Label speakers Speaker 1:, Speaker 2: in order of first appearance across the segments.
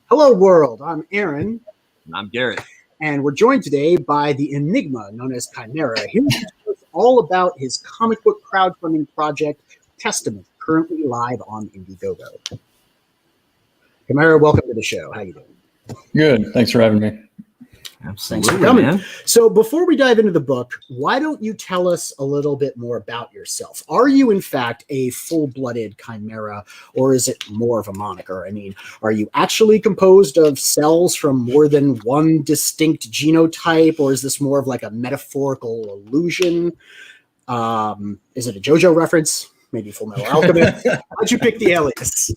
Speaker 1: Hello, world. I'm Aaron.
Speaker 2: And I'm Garrett.
Speaker 1: And we're joined today by the enigma known as Chimera. Here to tell us all about his comic book crowdfunding project, Testament, currently live on Indiegogo. Chimera, welcome to the show. How you doing?
Speaker 3: Good. Thanks for having me.
Speaker 1: Thanks for coming, man. So before we dive into the book, why don't you tell us a little bit more about yourself? Are you, in fact, a full-blooded chimera, or is it more of a moniker? I mean, are you actually composed of cells from more than one distinct genotype, or is this more of like a metaphorical illusion? Is it a JoJo reference? Maybe Full Metal Alchemist? How'd you pick the alias?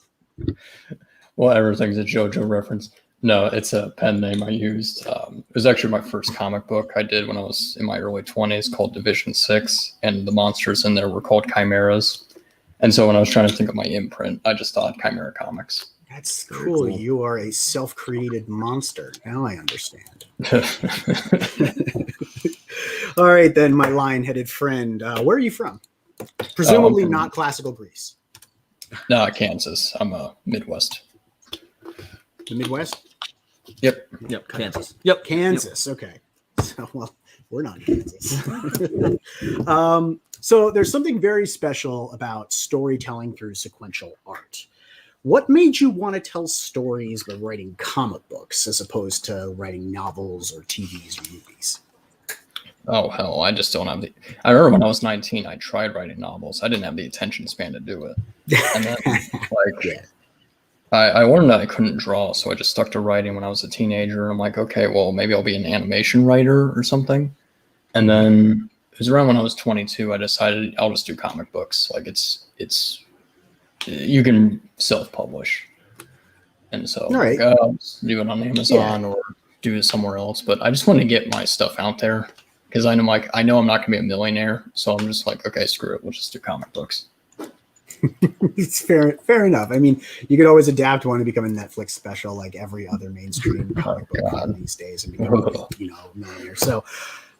Speaker 3: Well, everything's a JoJo reference. No, it's a pen name I used. It was actually my first comic book I did when I was in my early 20s called Division 6, and the monsters in there were called chimeras. And so when I was trying to think of my imprint, I just thought Chimera Comics.
Speaker 1: That's cool. You are a self-created monster. Now I understand. All right, then, my lion-headed friend. Where are you from? Presumably not classical Greece.
Speaker 3: No, Kansas. I'm a Midwest.
Speaker 1: The Midwest?
Speaker 3: Yep.
Speaker 2: Kansas.
Speaker 1: Yep, Kansas. Yep. Okay. So, well, we're not in Kansas. So there's something very special about storytelling through sequential art. What made you want to tell stories by writing comic books as opposed to writing novels or TVs or movies?
Speaker 3: Oh, hell, I just don't have the... I remember when I was 19, I tried writing novels. I didn't have the attention span to do it. And then, like...
Speaker 1: Yeah.
Speaker 3: I learned that I couldn't draw, so I just stuck to writing when I was a teenager. I'm like, okay, well, maybe I'll be an animation writer or something. And then it was around when I was 22, I decided I'll just do comic books. Like it's you can self-publish. And so
Speaker 1: right.
Speaker 3: I'll just do it on Amazon or do it somewhere else. But I just want to get my stuff out there because I know I'm not gonna be a millionaire. So I'm just like, okay, screw it. We'll just do comic books.
Speaker 1: It's fair enough. I mean, you could always adapt one to become a Netflix special like every other mainstream comic book film these days and become millionaire. So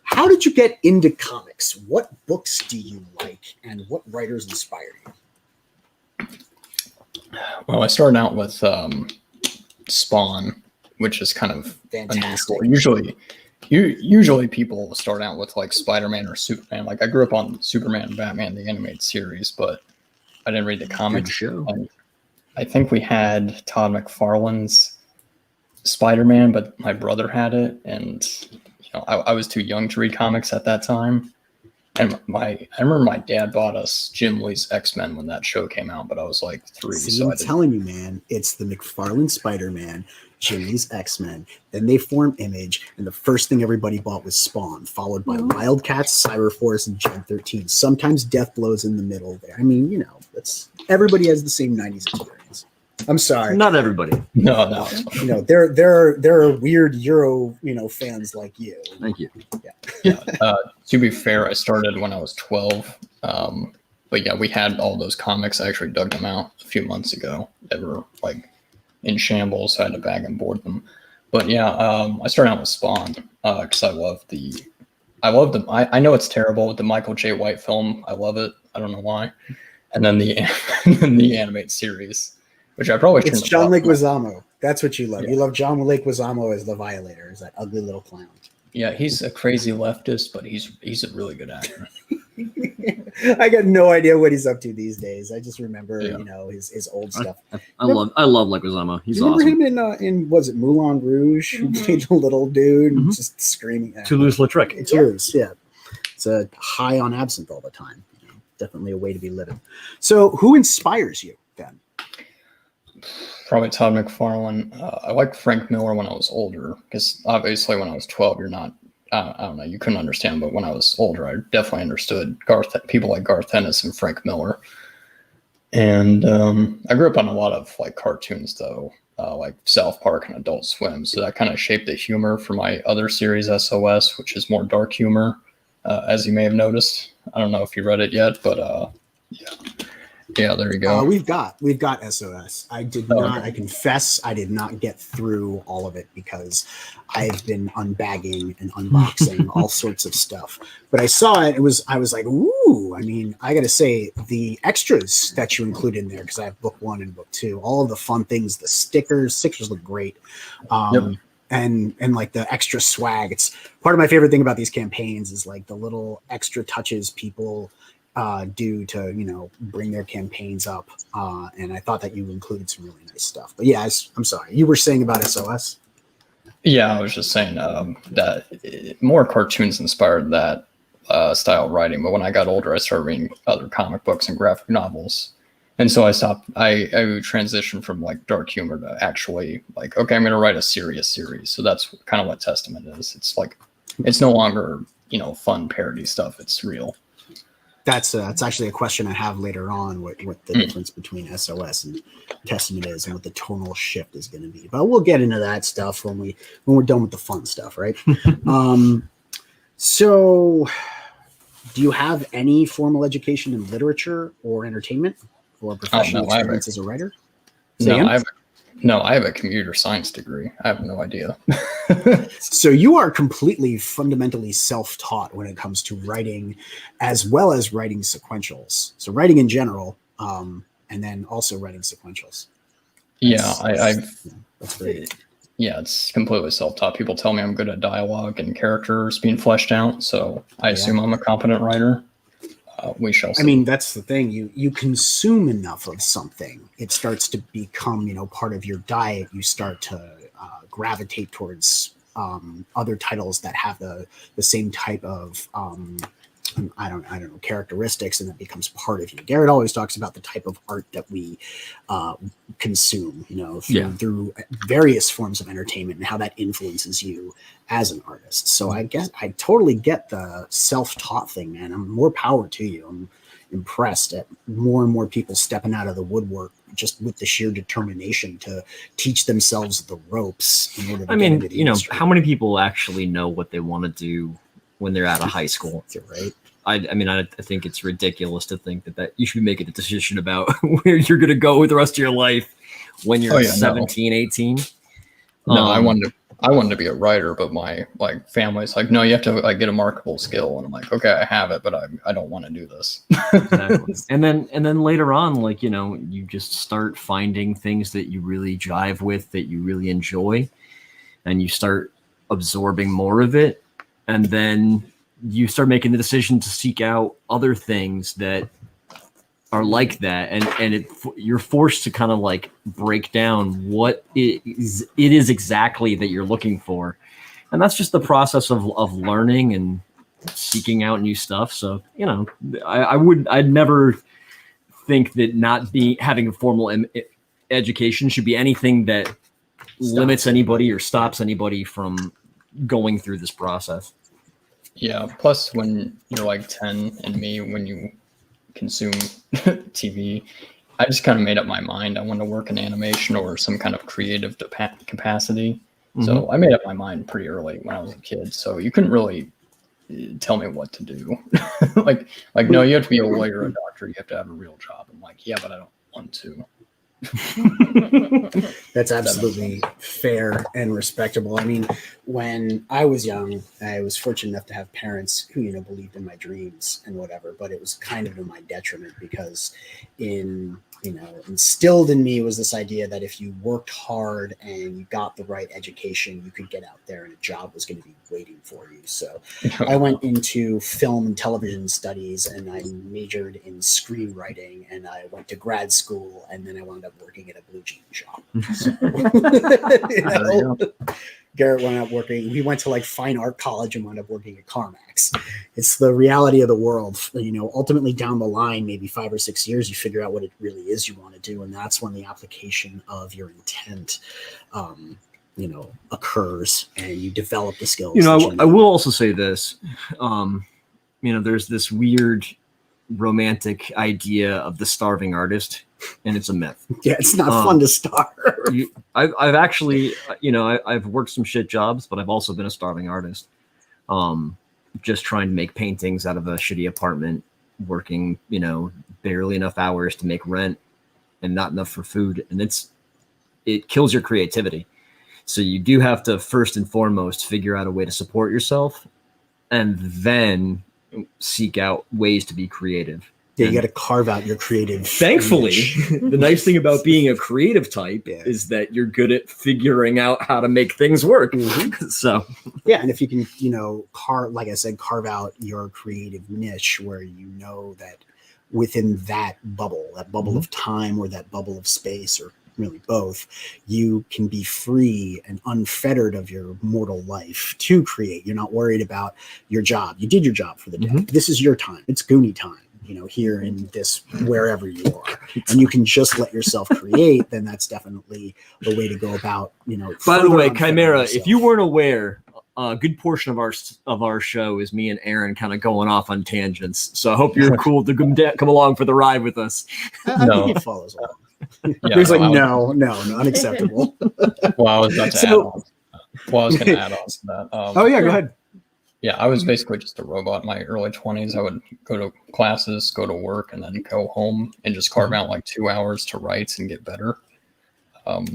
Speaker 1: how did you get into comics? What books do you like and what writers inspired you?
Speaker 3: Well, I started out with Spawn, which is kind of
Speaker 1: fantastic.
Speaker 3: Usually people start out with like Spider-Man or Superman. Like I grew up on Superman and Batman, the animated series, but I didn't read the comic show. And I think we had Todd McFarlane's Spider-Man, but my brother had it, and I was too young to read comics at that time. And I remember my dad bought us Jim Lee's X-Men when that show came out, but I was like 3.
Speaker 1: See, I'm telling you, man, it's the McFarlane Spider-Man, Jim Lee's X-Men. Then they formed Image, and the first thing everybody bought was Spawn, followed by Wildcats, Cyberforce, and Gen 13. Sometimes Death blows in the middle there. I mean, everybody has the same 90s experience. I'm sorry.
Speaker 2: Not everybody.
Speaker 3: No.
Speaker 1: There are weird Euro, fans like you.
Speaker 2: Thank you.
Speaker 3: Yeah. To be fair, I started when I was 12. But yeah, we had all those comics. I actually dug them out a few months ago. They were like in shambles. So I had to bag and board them. But yeah, I started out with Spawn because I love the. I know it's terrible with the Michael J. White film. I love it. I don't know why. And then the animated series, which I probably shouldn't.
Speaker 1: It's John Leguizamo. That's what you love. Yeah. You love John Leguizamo as the Violator, as that ugly little clown.
Speaker 3: Yeah, he's a crazy leftist, but he's a really good actor.
Speaker 1: I got no idea what he's up to these days. I just remember, his old stuff.
Speaker 2: I love Leguizamo. He's awesome.
Speaker 1: Remember him in was it Moulin Rouge? Who played the little dude and just screaming at
Speaker 2: Toulouse-Lautrec.
Speaker 1: Toulouse, yeah. It's a high on absinthe all the time. Definitely a way to be living. So, who inspires you then?
Speaker 3: Probably Todd McFarlane. I liked Frank Miller when I was older, because obviously when I was 12, you're not, I don't know, you couldn't understand, but when I was older, I definitely understood people like Garth Ennis and Frank Miller. And I grew up on a lot of like cartoons though, like South Park and Adult Swim. So that kind of shaped the humor for my other series, SOS, which is more dark humor, as you may have noticed. I don't know if you read it yet, but yeah. Yeah, there you go.
Speaker 1: We've got SOS. I did not. I confess, I did not get through all of it because I've been unbagging and unboxing all sorts of stuff. But I saw it. I was like, ooh. I mean, I got to say the extras that you include in there, because I have book 1 and book 2. All of the fun things, the stickers look great. And like the extra swag. It's part of my favorite thing about these campaigns is like the little extra touches people do to, you know, bring their campaigns up. And I thought that you included some really nice stuff. But yeah, I'm sorry. You were saying about SOS?
Speaker 3: Yeah, I was just saying that more cartoons inspired that style of writing. But when I got older, I started reading other comic books and graphic novels. And so I stopped. I transitioned from like dark humor to actually like, okay, I'm going to write a serious series. So that's kind of what Testament is. It's like, it's no longer, you know, fun parody stuff. It's real.
Speaker 1: That's actually a question I have later on, what the difference between SOS and Testament is and what the tonal shift is going to be. But we'll get into that stuff when we're done with the fun stuff, right? So do you have any formal education in literature or entertainment or professional experience as a writer?
Speaker 3: I have a computer science degree. I have no idea.
Speaker 1: So you are completely fundamentally self-taught when it comes to writing, as well as writing sequentials. So writing in general, and then also writing sequentials. That's great.
Speaker 3: Yeah, it's completely self-taught. People tell me I'm good at dialogue and characters being fleshed out, so I assume I'm a competent writer. We shall see.
Speaker 1: I mean, that's the thing. You consume enough of something, it starts to become, you know, part of your diet. You start to gravitate towards other titles that have the same type of I don't know, characteristics, and that becomes part of you. Garrett always talks about the type of art that we consume, you know, through various forms of entertainment and how that influences you as an artist. So I guess I totally get the self-taught thing, man. I'm more power to you. I'm impressed at more and more people stepping out of the woodwork just with the sheer determination to teach themselves the ropes in order to get into the industry.
Speaker 2: How many people actually know what they want to do when they're out of high school?
Speaker 1: Right.
Speaker 2: I think it's ridiculous to think that you should be making a decision about where you're going to go with the rest of your life when you're 17, 18.
Speaker 3: No, I wanted to be a writer, but my like family's like, no, you have to like get a marketable skill. And I'm like, okay, I have it, but I don't want to do this.
Speaker 2: Exactly. And then later on, like, you know, you just start finding things that you really jive with, that you really enjoy, and you start absorbing more of it. And then you start making the decision to seek out other things that are like that. And you're forced to kind of like break down what it is exactly that you're looking for. And that's just the process of learning and seeking out new stuff. So, you know, I'd never think that having a formal education should be anything that limits anybody or stops anybody from going through this process.
Speaker 3: Yeah. Plus, when you're like 10 and me, when you consume TV, I just kind of made up my mind. I want to work in animation or some kind of creative capacity. Mm-hmm. So I made up my mind pretty early when I was a kid. So you couldn't really tell me what to do. like no, you have to be a lawyer or a doctor. You have to have a real job. I'm like, yeah, but I don't want to.
Speaker 1: That's absolutely fair and respectable. I mean, when I was young, I was fortunate enough to have parents who, you know, believed in my dreams and whatever, but it was kind of to my detriment because instilled in me was this idea that if you worked hard and you got the right education, you could get out there and a job was going to be waiting for you. So I went into film and television studies and I majored in screenwriting and I went to grad school and then I wound up working at a blue jean shop. So, Garrett wound up working. We went to like fine art college and wound up working at CarMax. It's the reality of the world. You know, ultimately down the line, maybe 5 or 6 years, you figure out what it really is you want to do, and that's when the application of your intent, occurs, and you develop the skills.
Speaker 2: You know, I will also say this. There's this weird romantic idea of the starving artist, and it's a myth.
Speaker 1: Yeah, it's not fun to starve.
Speaker 2: I've actually, I've worked some shit jobs, but I've also been a starving artist. Just trying to make paintings out of a shitty apartment, working, barely enough hours to make rent and not enough for food. And it kills your creativity. So you do have to first and foremost figure out a way to support yourself and then seek out ways to be creative.
Speaker 1: Yeah, you got to carve out your creative.
Speaker 2: Thankfully, the nice thing about being a creative type is that you're good at figuring out how to make things work. Mm-hmm. So,
Speaker 1: yeah, and if you can, like I said, carve out your creative niche where that within that bubble mm-hmm. of time or that bubble of space, or really both, you can be free and unfettered of your mortal life to create. You're not worried about your job. You did your job for the day. Mm-hmm. This is your time. It's Goonie time. Here in this, wherever you are, and you can just let yourself create, then that's definitely the way to go about,
Speaker 2: By the way, Chimera, if you weren't aware, a good portion of our show is me and Aaron kind of going off on tangents. So I hope you're cool to come along for the ride with us.
Speaker 1: I think he follows along. He's like, no, unacceptable.
Speaker 3: Well, I was about to add on. Well, I was going to add on to that.
Speaker 1: Oh yeah, go ahead.
Speaker 3: Yeah, I was basically just a robot in my early 20s. I would go to classes, go to work, and then go home and just carve out like 2 hours to write and get better. I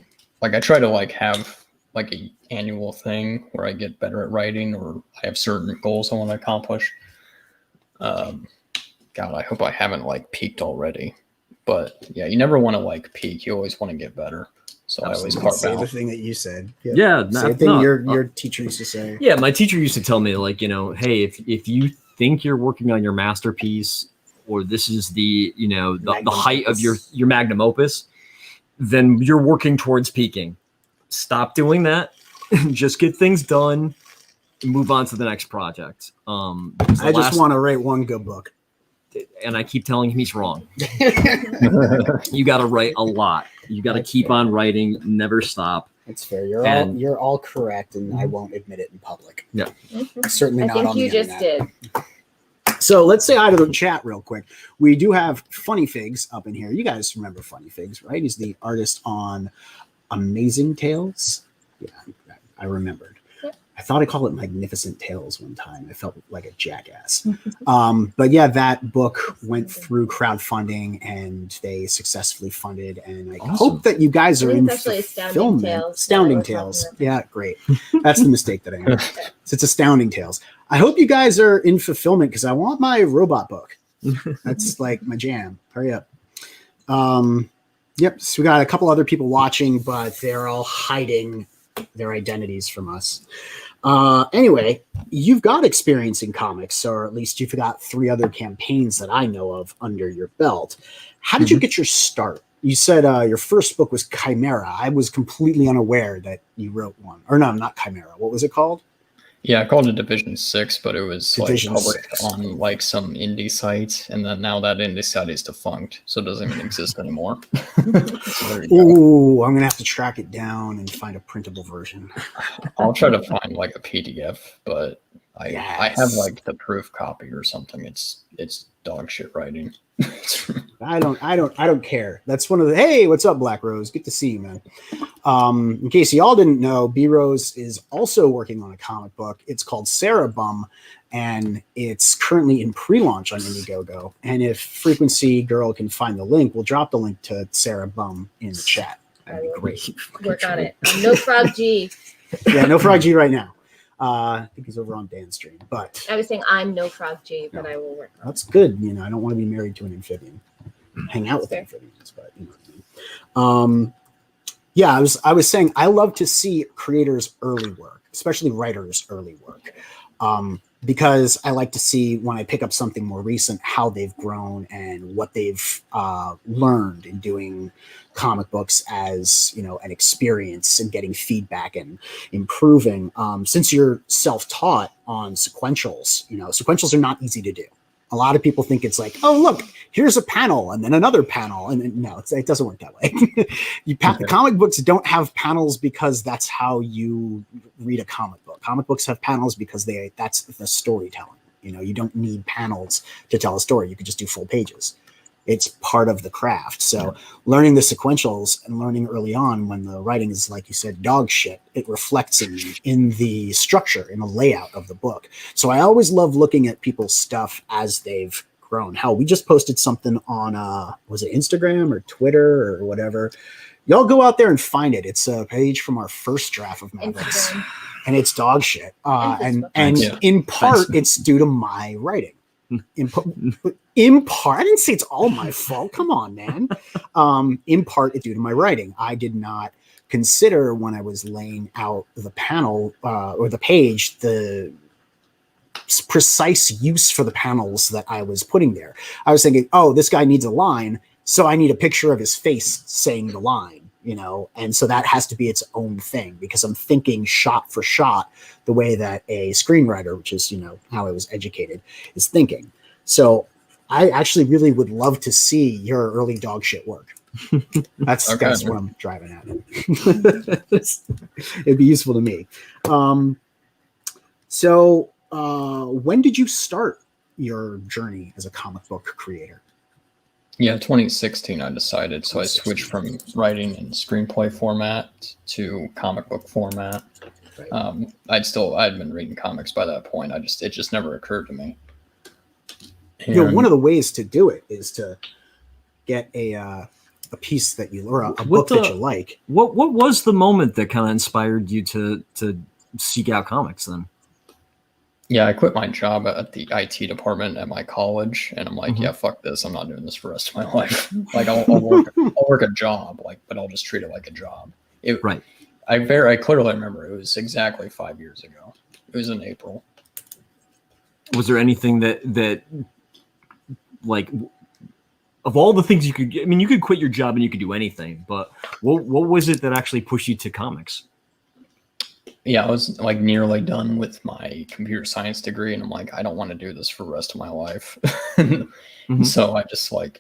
Speaker 3: try to have like a annual thing where I get better at writing, or I have certain goals I want to accomplish. God, I hope I haven't peaked already. But yeah, you never want to peak. You always want to get better. So I always carve out.
Speaker 1: The thing that you said.
Speaker 2: Yeah,
Speaker 1: same thing your teacher used to say.
Speaker 2: Yeah, my teacher used to tell me hey, if you think you're working on your masterpiece, or this is the the height of your magnum opus, then you're working towards peaking. Stop doing that. Just get things done and move on to the next project.
Speaker 1: I just want to write one good book.
Speaker 2: And I keep telling him he's wrong. You got to write a lot. You got to keep on writing, never stop.
Speaker 1: That's fair. You're all correct, and I won't admit it in public.
Speaker 2: Yeah,
Speaker 1: certainly not. I think
Speaker 4: you just did.
Speaker 1: So let's say hi to the chat real quick. We do have Funny Figs up in here. You guys remember Funny Figs, right? He's the artist on Amazing Tales. Yeah, I remembered. I thought I called it Magnificent Tales one time. I felt like a jackass. But yeah, that book went through crowdfunding and they successfully funded. And I hope that you guys are in film. Astounding Tales. Yeah, great. That's the mistake that I made. It's Astounding Tales. I hope you guys are in fulfillment because I want my robot book. That's my jam. Hurry up. Yep. So we got a couple other people watching, but they're all hiding their identities from us. Anyway, you've got experience in comics, or at least you've got 3 other campaigns that I know of under your belt. How did you get your start? You said your first book was Chimera. I was completely unaware that you wrote one. Or no, not Chimera. What was it called?
Speaker 3: Yeah, I called it Division 6, but it was published on some indie site, and then now that indie site is defunct, so it doesn't even exist anymore.
Speaker 1: Ooh, I'm gonna have to track it down and find a printable version.
Speaker 3: I'll try to find a PDF, but I have the proof copy or something. It's dog shit writing.
Speaker 1: I don't care. That's one of the, hey, what's up, Black Rose? Good to see you, man. In case y'all didn't know, B Rose is also working on a comic book. It's called Sarah Bum, and it's currently in pre-launch on Indiegogo. And if Frequency Girl can find the link, we'll drop the link to Sarah Bum in the chat. That'd be great.
Speaker 4: Work on it. No Frog G.
Speaker 1: Yeah, no Frog G right now. I think he's over on Dan's stream, but
Speaker 4: I was saying I'm no Frog G, but I will work on it.
Speaker 1: That's good. I don't want to be married to an amphibian. Hang out with amphibians, but you know what I mean. Yeah, I was saying I love to see creators' early work, especially writers' early work, because I like to see when I pick up something more recent how they've grown and what they've learned in doing comic books as an experience and getting feedback and improving. Since you're self-taught on sequentials, sequentials are not easy to do. A lot of people think it's oh, look, here's a panel and then another panel. And no, it doesn't work that way. Comic books don't have panels because that's how you read a comic book. Comic books have panels because that's the storytelling. You don't need panels to tell a story. You could just do full pages. It's part of the craft. So learning the sequentials and learning early on when the writing is, like you said, dog shit, it reflects in the structure, in the layout of the book. So I always love looking at people's stuff as they've grown. Hell, we just posted something on, was it Instagram or Twitter or whatever? Y'all go out there and find it. It's a page from our first draft of MAVRICS.
Speaker 4: Instagram.
Speaker 1: And it's dog shit. And
Speaker 2: Yeah.
Speaker 1: in part, it's due to my writing. In part, I didn't say it's all my fault. Come on, man. In part, it's due to my writing. I did not consider when I was laying out the panel or the page, the precise use for the panels that I was putting there. I was thinking, oh, this guy needs a line, so I need a picture of his face saying the line. And so that has to be its own thing because I'm thinking shot for shot the way that a screenwriter, which is, how I was educated, is thinking. So I actually really would love to see your early dog shit work. That's what I'm driving at. It'd be useful to me. So when did you start your journey as a comic book creator?
Speaker 3: Yeah, 2016 I decided. So I switched from writing in screenplay format to comic book format.
Speaker 1: Right.
Speaker 3: I'd been reading comics by that point. It just never occurred to me.
Speaker 1: One of the ways to do it is to get a piece that you, or a book that you like.
Speaker 2: What was the moment that kind of inspired you to seek out comics then?
Speaker 3: Yeah, I quit my job at the IT department at my college, and I'm like, yeah, fuck this. I'm not doing this for the rest of my life. Like, I'll work a job, but I'll just treat it like a job.
Speaker 2: Right.
Speaker 3: I clearly remember it was exactly 5 years ago. It was in April.
Speaker 2: Was there anything that like, of all the things you could get, I mean, you could quit your job and you could do anything, but what was it that actually pushed you to comics?
Speaker 3: Yeah, I was like nearly done with my computer science degree, and I'm like, I don't want to do this for the rest of my life. So I just I'm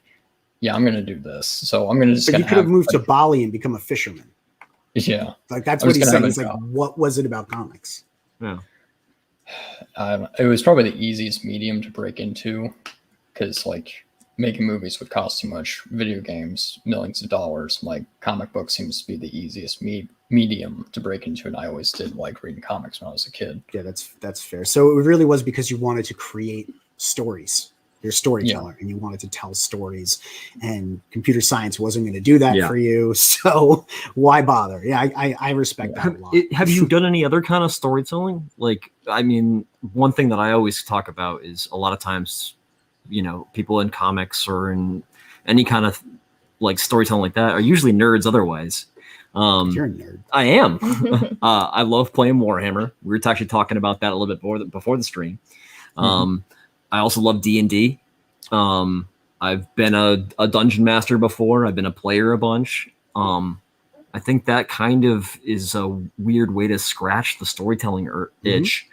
Speaker 3: going to do this. So I'm going to just.
Speaker 1: But you could have moved to Bali and become a fisherman.
Speaker 3: Yeah,
Speaker 1: that's what he's saying. He's like, what was it about comics?
Speaker 2: Yeah,
Speaker 3: it was probably the easiest medium to break into, because making movies would cost too much. Video games, millions of dollars. Comic book seems to be the easiest medium to break into, and I always did like reading comics when I was a kid.
Speaker 1: Yeah, that's fair. So it really was because you wanted to create stories. You're a storyteller, and you wanted to tell stories, and computer science wasn't going to do that for you. So why bother? Yeah, I respect that a lot.
Speaker 2: Have you done any other kind of storytelling? I mean, one thing that I always talk about is a lot of times, people in comics or in any kind of storytelling like that are usually nerds otherwise.
Speaker 1: You're a nerd. I
Speaker 2: am. I love playing Warhammer. We were actually talking about that a little bit before the stream. I also love D&D. I've been a dungeon master before. I've been a player a bunch. I think that kind of is a weird way to scratch the storytelling itch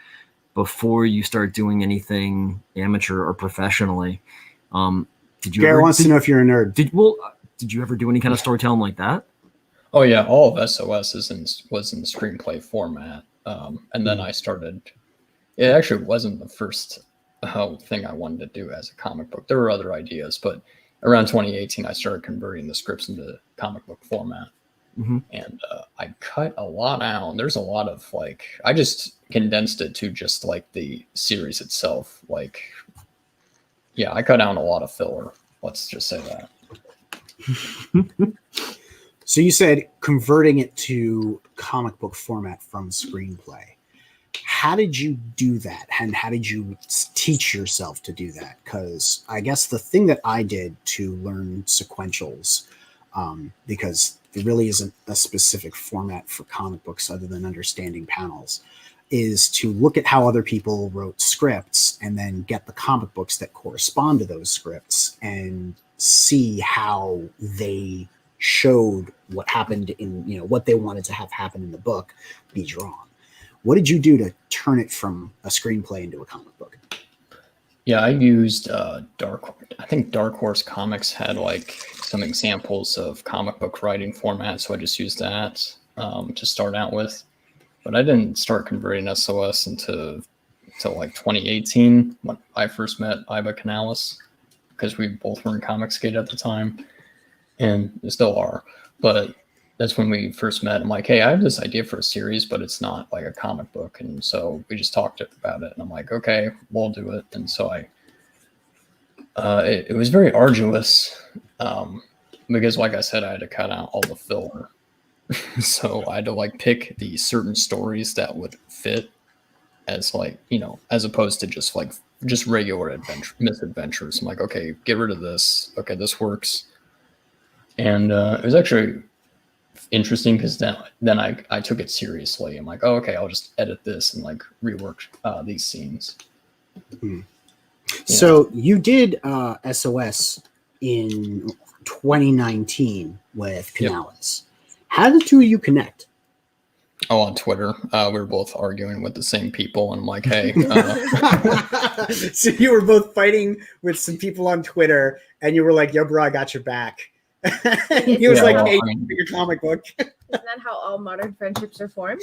Speaker 2: before you start doing anything amateur or professionally.
Speaker 1: Garrett wants to know if you're a nerd.
Speaker 2: Did you ever do any kind of storytelling like that?
Speaker 3: Oh yeah, all of SOS was in screenplay format, and then I started. It actually wasn't the first thing I wanted to do as a comic book. There were other ideas, but around 2018, I started converting the scripts into comic book format, and I cut a lot out. There's a lot of I just condensed it to just the series itself. I cut out a lot of filler. Let's just say that.
Speaker 1: So you said converting it to comic book format from screenplay. How did you do that? And how did you teach yourself to do that? Because I guess the thing that I did to learn sequentials, because there really isn't a specific format for comic books other than understanding panels, is to look at how other people wrote scripts and then get the comic books that correspond to those scripts and see how they showed what happened in, what they wanted to have happen in the book be drawn. What did you do to turn it from a screenplay into a comic book?
Speaker 3: Yeah, I used I think Dark Horse Comics had some examples of comic book writing format, so I just used that to start out with. But I didn't start converting SOS into till like 2018 when I first met Iva Canales, because we both were in Comicsgate at the time, and still are. But that's when we first met. I'm like, hey, I have this idea for a series, but it's not like a comic book. And so we just talked about it. And I'm like, okay, we'll do it. And so it was very arduous because, like I said, I had to cut out all the filler. So I had to like pick the certain stories that would fit as like, as opposed to just regular misadventures. I'm like, okay, get rid of this. Okay, this works. And it was actually interesting because then I took it seriously. I'm like, oh, okay, I'll just edit this and like rework these scenes.
Speaker 1: So you did SOS in 2019 with Canales. Yep. How did the two of you connect?
Speaker 3: Oh, on Twitter. We were both arguing with the same people, and I'm like, hey.
Speaker 1: So you were both fighting with some people on Twitter, and you were like, yo, bro, I got your back. And he was like, hey, your comic book.
Speaker 4: Isn't that how all modern friendships are formed?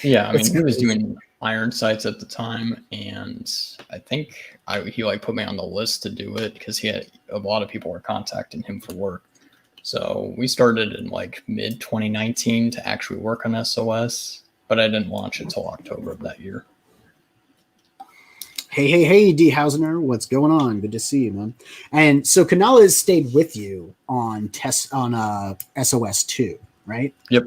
Speaker 3: Yeah, I mean, he was doing Iron Sights at the time, and I think he like put me on the list to do it because he had a lot of people were contacting him for work. So we started in like mid 2019 to actually work on SOS, but I didn't launch it till October of that year.
Speaker 1: Hey, D. Hausner, what's going on? Good to see you, man. And so Canales stayed with you on SOS 2, right?
Speaker 3: Yep.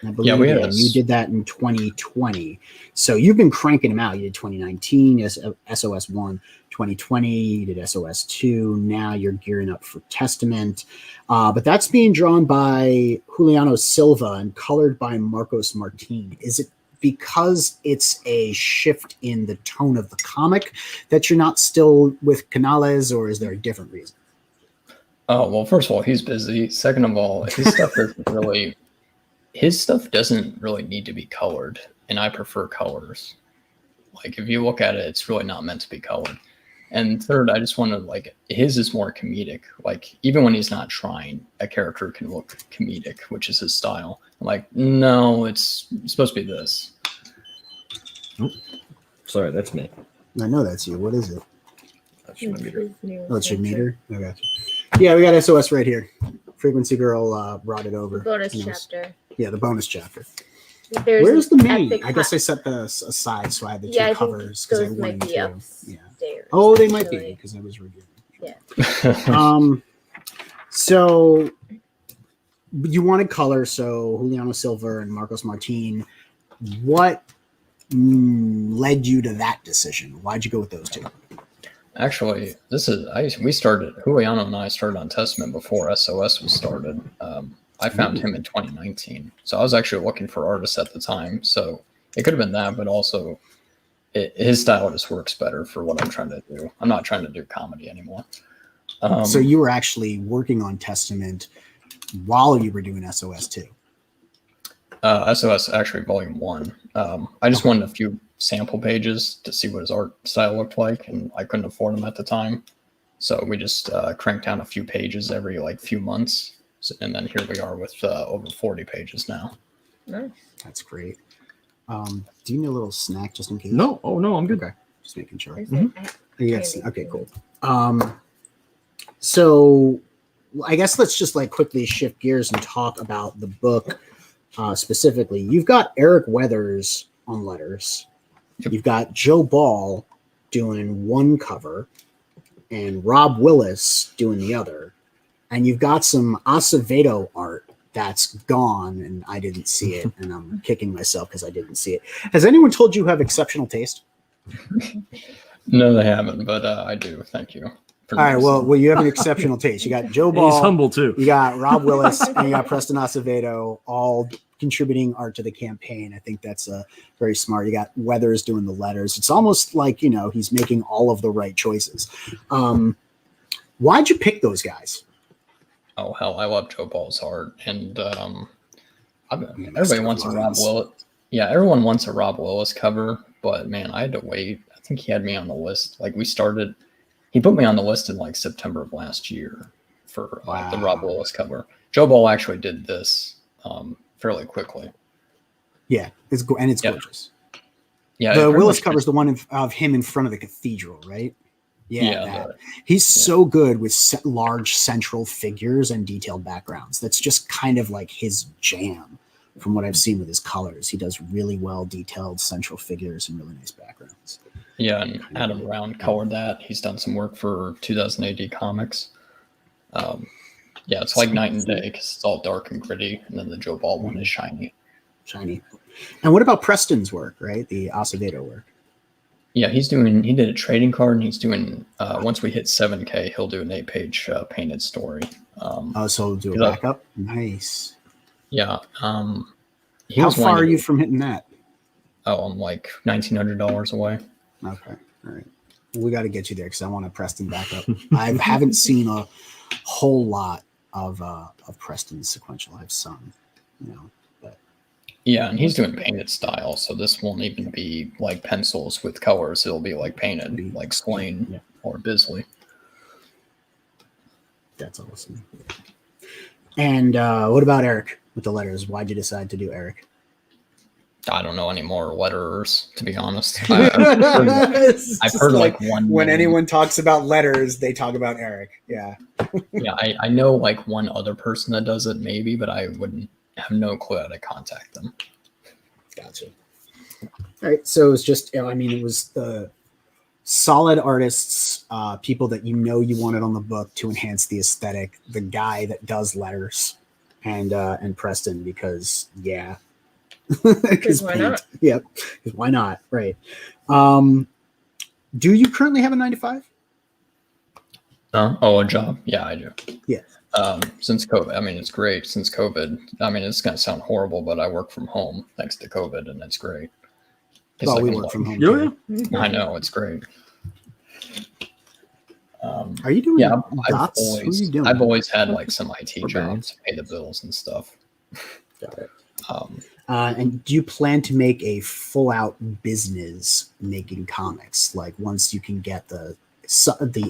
Speaker 1: I believe, we had you did that in 2020. So you've been cranking them out. You did 2019, SOS 1, 2020, you did SOS 2. Now you're gearing up for Testament. But that's being drawn by Juliano Silva and colored by Marcos Martin. Is it because it's a shift in the tone of the comic that you're not still with Canales, or is there a different reason?
Speaker 3: Oh, well, first of all, he's busy. Second of all, his stuff doesn't really need to be colored, and I prefer colors. Like, if you look at it, it's really not meant to be colored. And third, I just want to, like, his is more comedic. Like, even when he's not trying, a character can look comedic, which is his style. I'm like, no, it's supposed to be this.
Speaker 2: Oh, sorry, that's me.
Speaker 1: I know that's you. What is it?
Speaker 2: That's your meter.
Speaker 1: Oh, it's your meter? I got you. Yeah, we got SOS right here. Frequency Girl brought it over.
Speaker 4: The bonus chapter.
Speaker 1: Yeah, the bonus chapter.
Speaker 4: Where's
Speaker 1: the main? I guess I set this aside so I had the two covers because I wanted to. Yeah. Oh, they might be because I was reviewing.
Speaker 4: Yeah.
Speaker 1: So you wanted color, so Juliano Silva and Marcos Martin. What led you to that decision? Why'd you go with those two?
Speaker 3: Actually, Juliano and I started on Testament before SOS was started. I found him in 2019. So I was actually looking for artists at the time. So it could have been that, but also his style just works better for what I'm trying to do. I'm not trying to do comedy anymore.
Speaker 1: So you were actually working on Testament while you were doing SOS 2?
Speaker 3: SOS actually volume 1. I just wanted a few sample pages to see what his art style looked like, and I couldn't afford them at the time. So we just cranked down a few pages every like few months. And then here we are with over 40 pages now.
Speaker 4: Nice.
Speaker 1: That's great. Do you need a little snack just in case?
Speaker 2: No. Oh, no, I'm good.
Speaker 1: Okay. Just making sure.
Speaker 4: Mm-hmm.
Speaker 1: Yes. Okay, cool. So I guess let's just like quickly shift gears and talk about the book specifically. You've got Eric Weathers on letters.
Speaker 3: Yep.
Speaker 1: You've got Joe Ball doing one cover and Rob Willis doing the other. And you've got some Acevedo art that's gone, and I didn't see it, and I'm kicking myself because I didn't see it. Has anyone told you have exceptional taste?
Speaker 3: No, they haven't, but I do. Thank you.
Speaker 1: All right, well, you have an exceptional taste. You got Joe Ball.
Speaker 2: He's humble, too.
Speaker 1: You got Rob Willis, and you got Preston Acevedo, all contributing art to the campaign. I think that's very smart. You got Weathers doing the letters. It's almost like, he's making all of the right choices. Why'd you pick those guys?
Speaker 3: Oh, hell, I love Joe Ball's art. And everybody wants a Rob Willis. Yeah, everyone wants a Rob Willis cover. But, man, I had to wait. I think he had me on the list. Like, he put me on the list in, like, September of last year for the Rob Willis cover. Joe Ball actually did this fairly quickly.
Speaker 1: Yeah, it's gorgeous.
Speaker 3: Yeah,
Speaker 1: The Willis cover is the one of him in front of the cathedral, right? Yeah, he's so good with large central figures and detailed backgrounds. That's just kind of like his jam from what I've seen with his colors. He does really well detailed central figures and really nice backgrounds.
Speaker 3: Yeah, and Adam Brown colored that. He's done some work for 2000 AD Comics. Yeah, it's like night and day because it's all dark and gritty, and then the Joe Ball one is shiny.
Speaker 1: And what about Preston's work, right? The Acevedo work.
Speaker 3: Yeah, he did a trading card, and he's doing, once we hit 7K, he'll do an 8-page painted story.
Speaker 1: So he'll do a backup? Nice.
Speaker 3: Yeah.
Speaker 1: How far are you from hitting that?
Speaker 3: Oh, I'm like $1,900 away.
Speaker 1: Okay, all right. We got to get you there because I want a Preston backup. I haven't seen a whole lot of Preston's sequential. I've some, but
Speaker 3: yeah, and he's doing painted style, so this won't even be like pencils with colors. It'll be like painted, like Swain or Bisley.
Speaker 1: That's awesome. And what about Eric with the letters? Why'd you decide to do Eric?
Speaker 3: I don't know any more letterers, to be honest. I've heard like one.
Speaker 1: When anyone talks about letters, they talk about Eric. Yeah.
Speaker 3: Yeah, I know like one other person that does it, maybe, but I wouldn't have no clue how to contact them.
Speaker 1: Gotcha. All right. So it's just, it was the solid artists, people that you wanted on the book to enhance the aesthetic, the guy that does letters, and Preston, because
Speaker 4: Because why not?
Speaker 1: Yep. Why not? Right. Do you currently have a 9-to-5?
Speaker 3: A job? Yeah, I do.
Speaker 1: Yeah.
Speaker 3: Since COVID, it's great. Since COVID, it's going to sound horrible, but I work from home thanks to COVID, and it's great.
Speaker 1: Well, we work from home.
Speaker 3: I know, it's great.
Speaker 1: Are you doing
Speaker 3: dots? I've always had like some IT jobs to pay the bills and stuff.
Speaker 1: Got it. And do you plan to make a full-out business making comics? Like once you can get the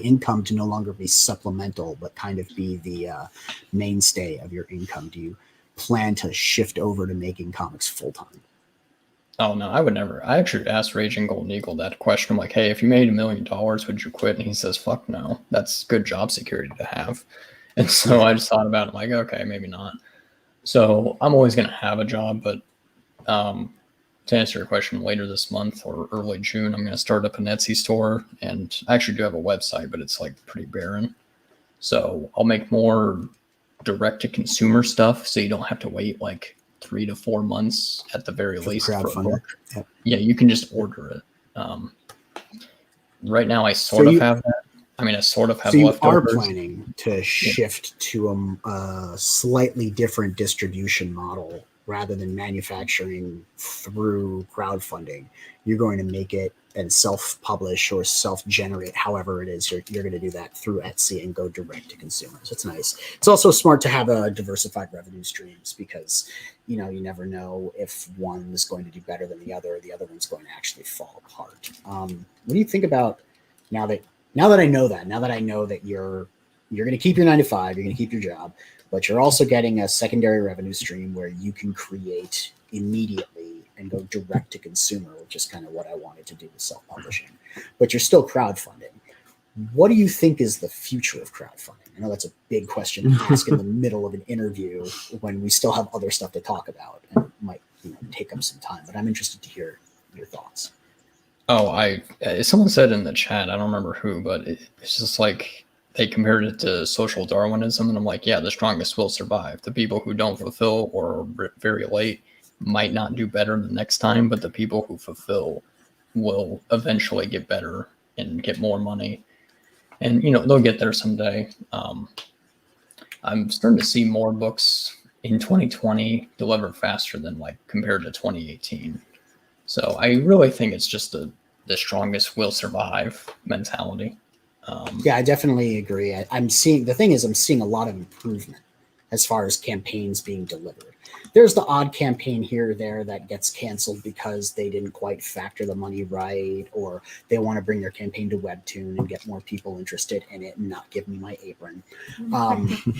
Speaker 1: income to no longer be supplemental, but kind of be the mainstay of your income, do you plan to shift over to making comics full-time?
Speaker 3: Oh, no, I would never. I actually asked Raging Golden Eagle that question. I'm like, hey, if you made $1 million, would you quit? And he says, fuck no. That's good job security to have. And so I just thought about it. I'm like, okay, maybe not. So I'm always going to have a job, but to answer your question, later this month or early June, I'm going to start up an Etsy store, and I actually do have a website, but it's like pretty barren. So I'll make more direct-to-consumer stuff, so you don't have to wait like 3 to 4 months at the very least for a book. Yep. Yeah, you can just order it. Right now, I sort of have that. I sort of have
Speaker 1: so you
Speaker 3: leftovers.
Speaker 1: Are planning to shift to a slightly different distribution model rather than manufacturing through crowdfunding. You're going to make it and self-publish or self-generate, however it is. You're going to do that through Etsy and go direct to consumers. It's nice. It's also smart to have a diversified revenue streams because, you never know if one is going to do better than the other, or the other one's going to actually fall apart. What do you think about now that I know that you're going to keep your 9-to-5, you're going to keep your job, but you're also getting a secondary revenue stream where you can create immediately and go direct to consumer, which is kind of what I wanted to do with self-publishing. But you're still crowdfunding. What do you think is the future of crowdfunding? I know that's a big question to ask in the middle of an interview when we still have other stuff to talk about, and it might take up some time, but I'm interested to hear your thoughts.
Speaker 3: Oh, someone said in the chat, I don't remember who, but it's just like they compared it to social Darwinism, and I'm like, yeah, the strongest will survive. The people who don't fulfill or are very late might not do better the next time, but the people who fulfill will eventually get better and get more money, and they'll get there someday. I'm starting to see more books in 2020 deliver faster than like compared to 2018. So I really think it's just the strongest will survive mentality.
Speaker 1: Yeah, I definitely agree. I'm seeing a lot of improvement as far as campaigns being delivered. There's the odd campaign here or there that gets canceled because they didn't quite factor the money right, or they want to bring their campaign to Webtoon and get more people interested in it and not give me my apron.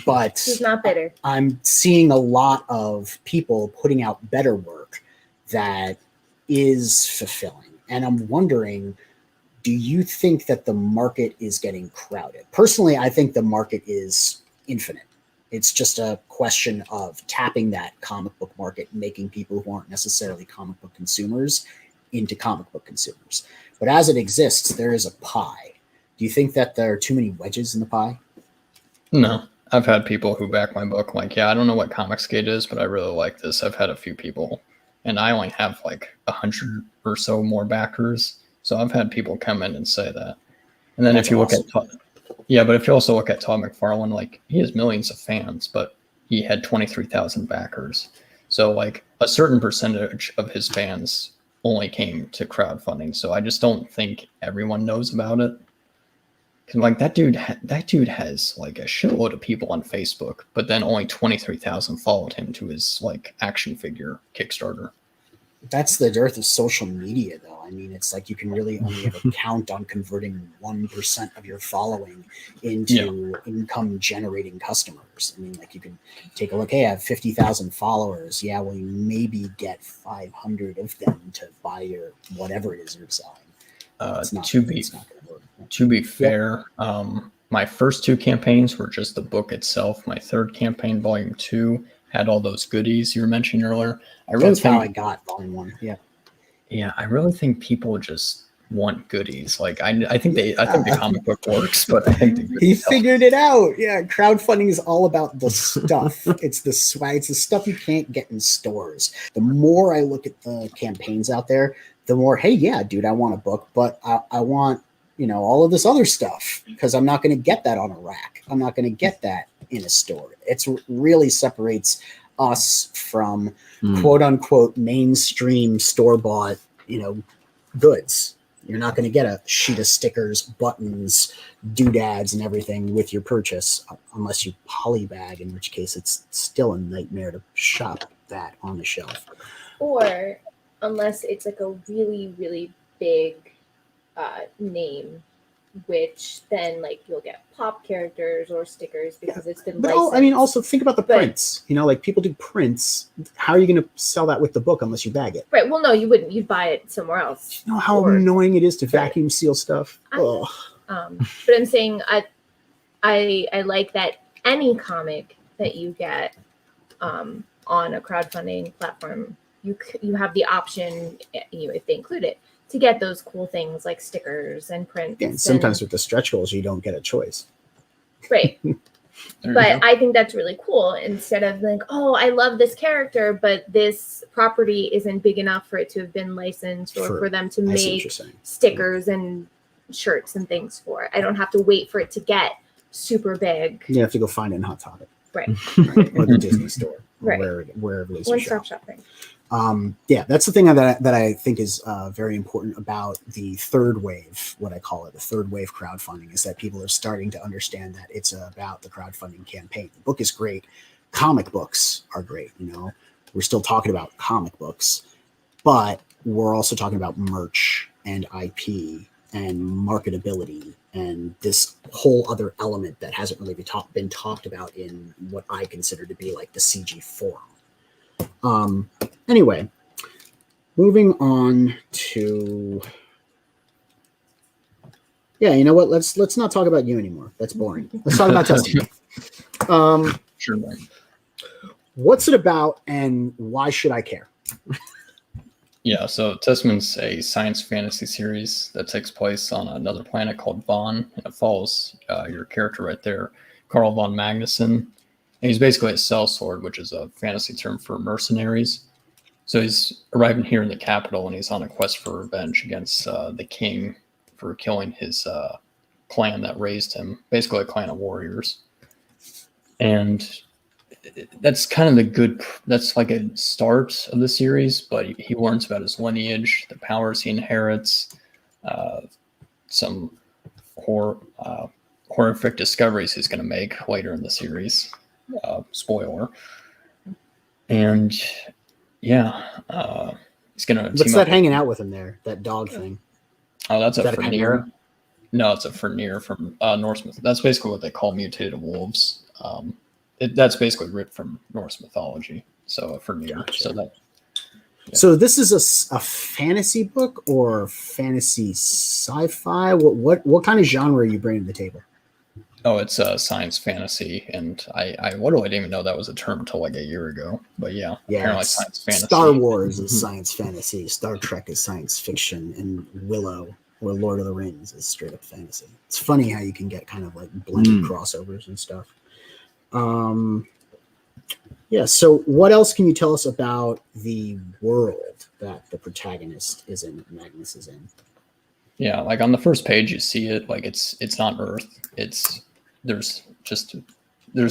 Speaker 1: But
Speaker 4: he's not bitter.
Speaker 1: I'm seeing a lot of people putting out better work that is fulfilling And I'm wondering, do you think that the market is getting crowded? Personally, I think the market is infinite. It's just a question of tapping that comic book market, making people who aren't necessarily comic book consumers into comic book consumers. But as it exists, there is a pie. Do you think that there are too many wedges in the pie?
Speaker 3: No. I've had people who back my book like, yeah, I don't know what Comicsgate is, but I really like this. I've had a few people, and I only have like 100 or so more backers. So I've had people come in and say that. And then if you look at, but if you also look at Todd McFarlane, like he has millions of fans, but he had 23,000 backers. So like a certain percentage of his fans only came to crowdfunding. So I just don't think everyone knows about it. Cause like that dude has like a shitload of people on Facebook, but then only 23,000 followed him to his like action figure Kickstarter.
Speaker 1: That's the dearth of social media, though. I mean, it's like you can really only ever count on converting 1% of your following into income-generating customers. I mean, like you can take a look. Hey, I have 50,000 followers. Yeah, well, you maybe get 500 of them to buy your whatever it is you're selling.
Speaker 3: To be fair, my first two campaigns were just the book itself. My third campaign, Volume 2, had all those goodies you were mentioning earlier.
Speaker 1: That's how I got Volume 1. Yeah.
Speaker 3: Yeah, I really think people just want goodies. Like I think the comic book works, but I think
Speaker 1: he figured it out. Yeah, crowdfunding is all about the stuff. It's the swag. It's the stuff you can't get in stores. The more I look at the campaigns out there, the more, hey, yeah, dude, I want a book, but I want, all of this other stuff because I'm not going to get that on a rack. I'm not going to get that in a store. It's really separates us from quote unquote mainstream store-bought, goods. You're not going to get a sheet of stickers, buttons, doodads, and everything with your purchase unless you polybag, in which case it's still a nightmare to shop that on the shelf.
Speaker 4: Or unless it's like a really, really big name, which then like you'll get pop characters or stickers because it's been licensed.
Speaker 1: Also think about the prints. Like people do prints. How are you going to sell that with the book unless you bag it?
Speaker 4: Right. Well, no, you wouldn't. You'd buy it somewhere else.
Speaker 1: You know how annoying it is to vacuum seal stuff?
Speaker 4: But I'm saying I like that any comic that you get on a crowdfunding platform, you have the option, if they include it, to get those cool things like stickers and prints.
Speaker 1: And sometimes with the stretch goals, you don't get a choice.
Speaker 4: Right. But I think that's really cool. Instead of like, oh, I love this character, but this property isn't big enough for it to have been licensed or for them to make stickers and shirts and things for it. I don't have to wait for it to get super big.
Speaker 1: You have to go find it in Hot Topic.
Speaker 4: Right.
Speaker 1: Or the Disney store.
Speaker 4: Right.
Speaker 1: Wherever it is.
Speaker 4: One-stop shopping.
Speaker 1: That's the thing that I think is very important about the third wave, what I call it, the third wave crowdfunding, is that people are starting to understand that it's about the crowdfunding campaign. The book is great. Comic books are great. We're still talking about comic books, but we're also talking about merch and IP and marketability and this whole other element that hasn't really been talked about in what I consider to be like the CG forum. Anyway, moving on to, you know what? Let's not talk about you anymore. That's boring. Let's talk about Testament.
Speaker 3: Sure.
Speaker 1: What's it about, and why should I care?
Speaker 3: Yeah, so Testament's a science fantasy series that takes place on another planet called Vaughn, and it follows your character right there, Carl von Magnuson. And he's basically a sellsword, which is a fantasy term for mercenaries. So he's arriving here in the capital, and he's on a quest for revenge against the king for killing his clan that raised him, basically a clan of warriors. And that's kind of that's like a start of the series, but he learns about his lineage, the powers he inherits, some horrific discoveries he's going to make later in the series. Spoiler. And he's gonna.
Speaker 1: What's that hanging out with him there? That dog thing.
Speaker 3: Oh, that's a Chimera. No, it's a Fenrir from Norse myth. That's basically what they call mutated wolves. That's basically ripped from Norse mythology. So a Fenrir.
Speaker 1: Gotcha.
Speaker 3: So Yeah.
Speaker 1: So this is a fantasy book or fantasy sci-fi? What kind of genre are you bringing to the table?
Speaker 3: Oh, it's science fantasy, and I literally didn't even know that was a term until like a year ago. But yeah, apparently science fantasy.
Speaker 1: Star Wars is science fantasy. Star Trek is science fiction, and Willow or Lord of the Rings is straight up fantasy. It's funny how you can get kind of like blended crossovers and stuff. Yeah. So what else can you tell us about the world that the protagonist is in, Magnus is in?
Speaker 3: Yeah, like on the first page you see it, like it's not Earth. There's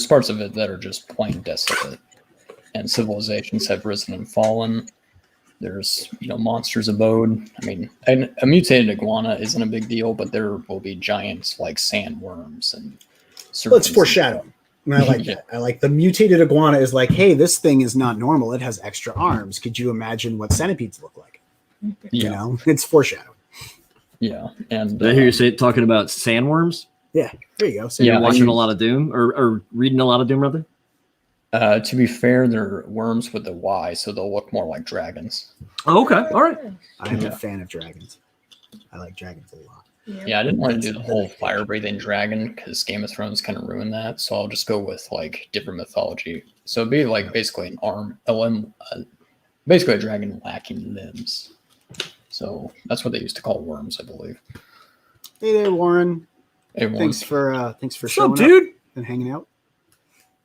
Speaker 3: parts of it that are just plain desolate, and civilizations have risen and fallen. There's monsters abode. I mean, a mutated iguana isn't a big deal, but there will be giants like sandworms and.
Speaker 1: Well, it's foreshadowing. And I like that. I like the mutated iguana is like, hey, this thing is not normal. It has extra arms. Could you imagine what centipedes look like?
Speaker 3: Yeah.
Speaker 1: It's foreshadowing.
Speaker 3: Yeah, and
Speaker 2: Did I hear you say talking about sandworms?
Speaker 1: Yeah, there you go. So
Speaker 2: you're watching a lot of Doom, or reading a lot of Doom, rather?
Speaker 3: To be fair, they're worms with a Y, so they'll look more like dragons.
Speaker 2: Oh, okay, all right.
Speaker 1: I'm a fan of dragons. I like dragons a lot.
Speaker 3: Yeah, I didn't want to do the whole fire-breathing dragon because Game of Thrones kind of ruined that, so I'll just go with like different mythology. So it'd be like basically an arm, basically a dragon lacking limbs. So that's what they used to call worms, I believe.
Speaker 1: Hey there, Warren.
Speaker 3: Hey, Warren.
Speaker 1: Thanks for showing up and hanging out.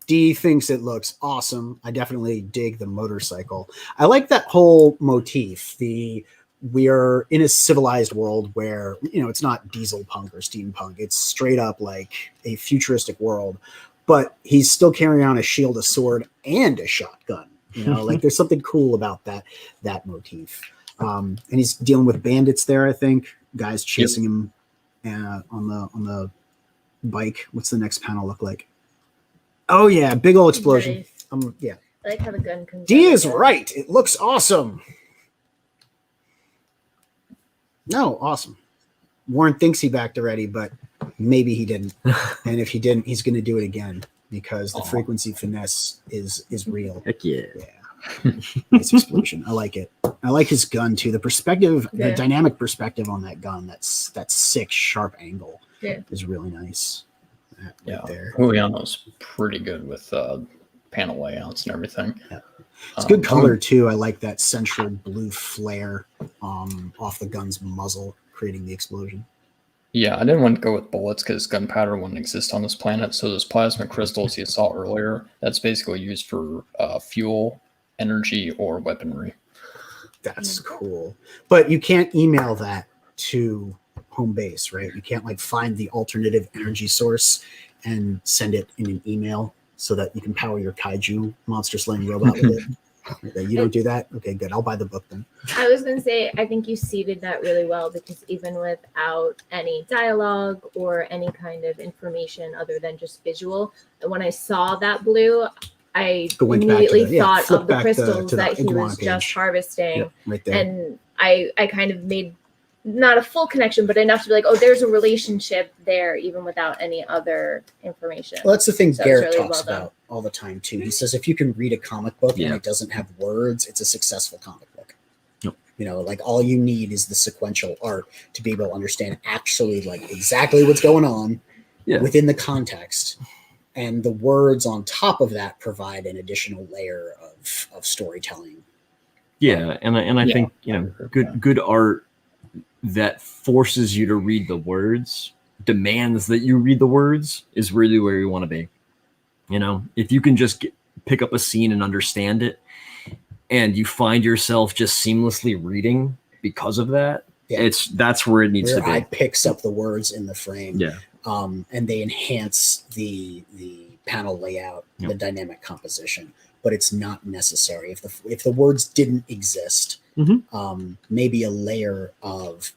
Speaker 1: D thinks it looks awesome. I definitely dig the motorcycle. I like that whole motif. We are in a civilized world where it's not diesel punk or steampunk. It's straight up like a futuristic world, but he's still carrying on a shield, a sword, and a shotgun. Like there's something cool about that motif. And he's dealing with bandits there, I think. Guys chasing him on the bike. What's the next panel look like? Oh yeah, big old explosion.
Speaker 4: Nice.
Speaker 1: Yeah.
Speaker 4: I like how the gun comes.
Speaker 1: D is right. It looks awesome. No, awesome. Warren thinks he backed already, but maybe he didn't. And if he didn't, he's going to do it again because the frequency finesse is real.
Speaker 2: Heck yeah.
Speaker 1: Nice explosion. I like it. I like his gun too. The perspective, the dynamic perspective on that gun, that sick, sharp angle is really nice. Right there.
Speaker 3: Juliano's pretty good with panel layouts and everything.
Speaker 1: Yeah. It's good color too. I like that central blue flare off the gun's muzzle, creating the explosion.
Speaker 3: Yeah, I didn't want to go with bullets because gunpowder wouldn't exist on this planet. So those plasma crystals you saw earlier, that's basically used for fuel, energy, or weaponry.
Speaker 1: That's cool. But you can't email that to home base, right? You can't find the alternative energy source and send it in an email so that you can power your kaiju monster slaying robot with it. You don't do that? Okay, good. I'll buy the book then.
Speaker 4: I was going to say, I think you seeded that really well because even without any dialogue or any kind of information other than just visual, when I saw that blue, I immediately thought of the crystals that he was just harvesting. Right there. And I kind of made not a full connection, but enough to be like, oh, there's a relationship there, even without any other information.
Speaker 1: Well, that's the thing Garrett talks about all the time too. He says if you can read a comic book and it doesn't have words, it's a successful comic book. Yep. All you need is the sequential art to be able to understand actually exactly what's going on within the context. And the words on top of that provide an additional layer of storytelling.
Speaker 2: Yeah, and I think good art that forces you to read the words, demands that you read the words, is really where you want to be. If you can just pick up a scene and understand it, and you find yourself just seamlessly reading because of that, that's where it needs to be.
Speaker 1: It picks up the words in the frame, and they enhance the panel layout, the dynamic composition. But it's not necessary. If the words didn't exist, maybe a layer of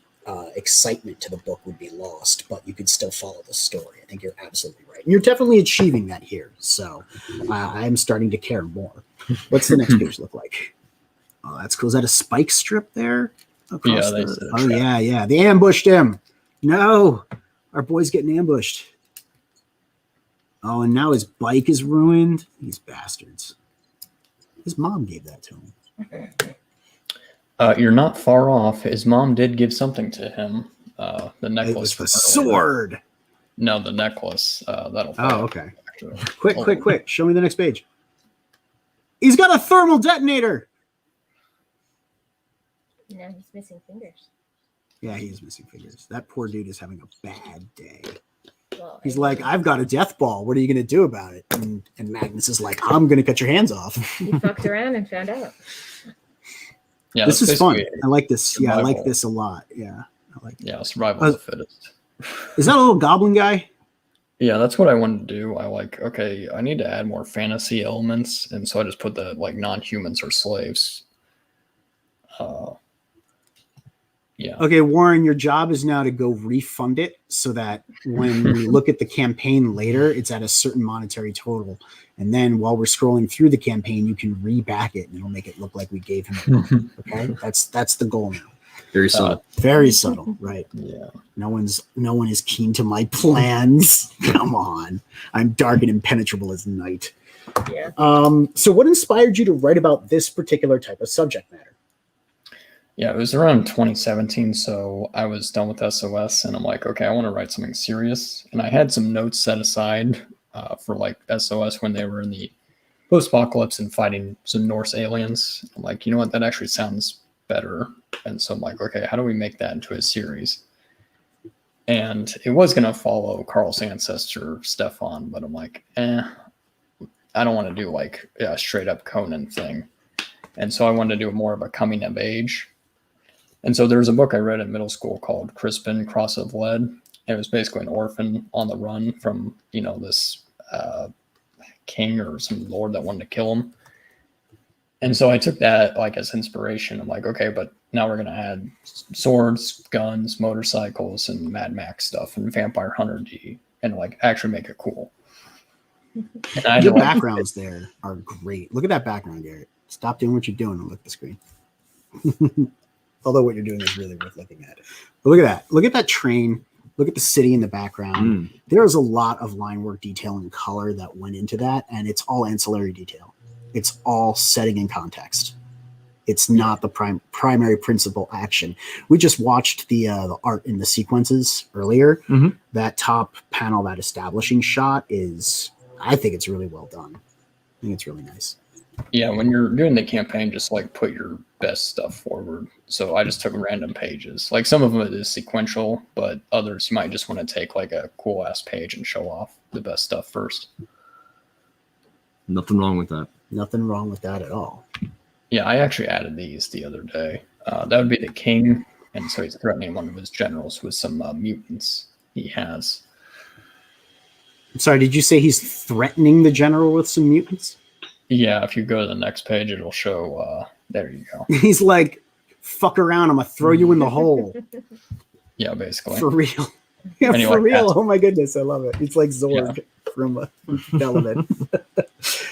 Speaker 1: excitement to the book would be lost, but you could still follow the story. I think you're absolutely right. And you're definitely achieving that here. So I'm starting to care more. What's the next page look like? Oh, that's cool. Is that a spike strip there? Yeah. They ambushed him. No, our boy's getting ambushed. Oh, and now his bike is ruined. These bastards. His mom gave that to him.
Speaker 3: You're not far off. His mom did give something to him. The necklace.
Speaker 1: It was the sword.
Speaker 3: No, the necklace. That'll.
Speaker 1: Oh, okay. Quick! Show me the next page. He's got a thermal detonator.
Speaker 4: No, he's missing fingers.
Speaker 1: Yeah, he is missing fingers. That poor dude is having a bad day.
Speaker 4: Well,
Speaker 1: He's like, I've got a death ball. What are you going to do about it? And Magnus is like, I'm going to cut your hands off.
Speaker 4: He fucked around and found out.
Speaker 3: Yeah,
Speaker 1: this is fun. I like this. Survival. Yeah, I like this a lot. Yeah, I like.
Speaker 3: Yeah, survival of the fittest.
Speaker 1: Is that a little goblin guy?
Speaker 3: Yeah, that's what I wanted to do. Okay, I need to add more fantasy elements, and so I just put the non-humans or slaves. Yeah.
Speaker 1: Okay, Warren, your job is now to go refund it so that when we look at the campaign later, it's at a certain monetary total. And then while we're scrolling through the campaign, you can reback it and it'll make it look like we gave him it. Okay? That's the goal now.
Speaker 2: Very subtle.
Speaker 1: Very subtle, right?
Speaker 3: Yeah.
Speaker 1: No one is keen to my plans. Come on. I'm dark and impenetrable as night.
Speaker 4: Yeah.
Speaker 1: So what inspired you to write about this particular type of subject matter?
Speaker 3: Yeah, it was around 2017, so I was done with SOS, and I'm like, okay, I want to write something serious. And I had some notes set aside for SOS when they were in the post-apocalypse and fighting some Norse aliens. I'm like, you know what, that actually sounds better. And so I'm like, okay, how do we make that into a series? And it was going to follow Carl's ancestor, Stefan, but I'm like, I don't want to do a straight-up Conan thing. And so I wanted to do more of a coming of age. And so there's a book I read in middle school called Crispin, Cross of Lead. It was basically an orphan on the run from, this king or some lord that wanted to kill him. And so I took that as inspiration. I'm like, okay, but now we're going to add swords, guns, motorcycles, and Mad Max stuff and Vampire Hunter D and actually make it cool. And
Speaker 1: your backgrounds there are great. Look at that background, Garrett. Stop doing what you're doing and look at the screen. Although what you're doing is really worth looking at. But look at that. Look at that train. Look at the city in the background. There's a lot of line work, detail, and color that went into that, and it's all ancillary detail. It's all setting in context. It's not the primary principal action. We just watched the art in the sequences earlier. Mm-hmm. That top panel, that establishing shot I think it's really well done. I think it's really nice.
Speaker 3: Yeah, when you're doing the campaign, just put your best stuff forward. So I just took random pages. Some of it is sequential, but others you might just want to take a cool ass page and show off the best stuff first.
Speaker 2: Nothing wrong with that.
Speaker 1: Nothing wrong with that at all.
Speaker 3: Yeah, I actually added these the other day. That would be the king, and so he's threatening one of his generals with some mutants he has.
Speaker 1: I'm sorry, did you say he's threatening the general with some mutants?
Speaker 3: Yeah, if you go to the next page, it'll show. There you go.
Speaker 1: He's like, fuck around, I'm going to throw you in the hole.
Speaker 3: Yeah, basically.
Speaker 1: For real. Yeah, for real. Oh my goodness, I love it. It's like Zorg from Element.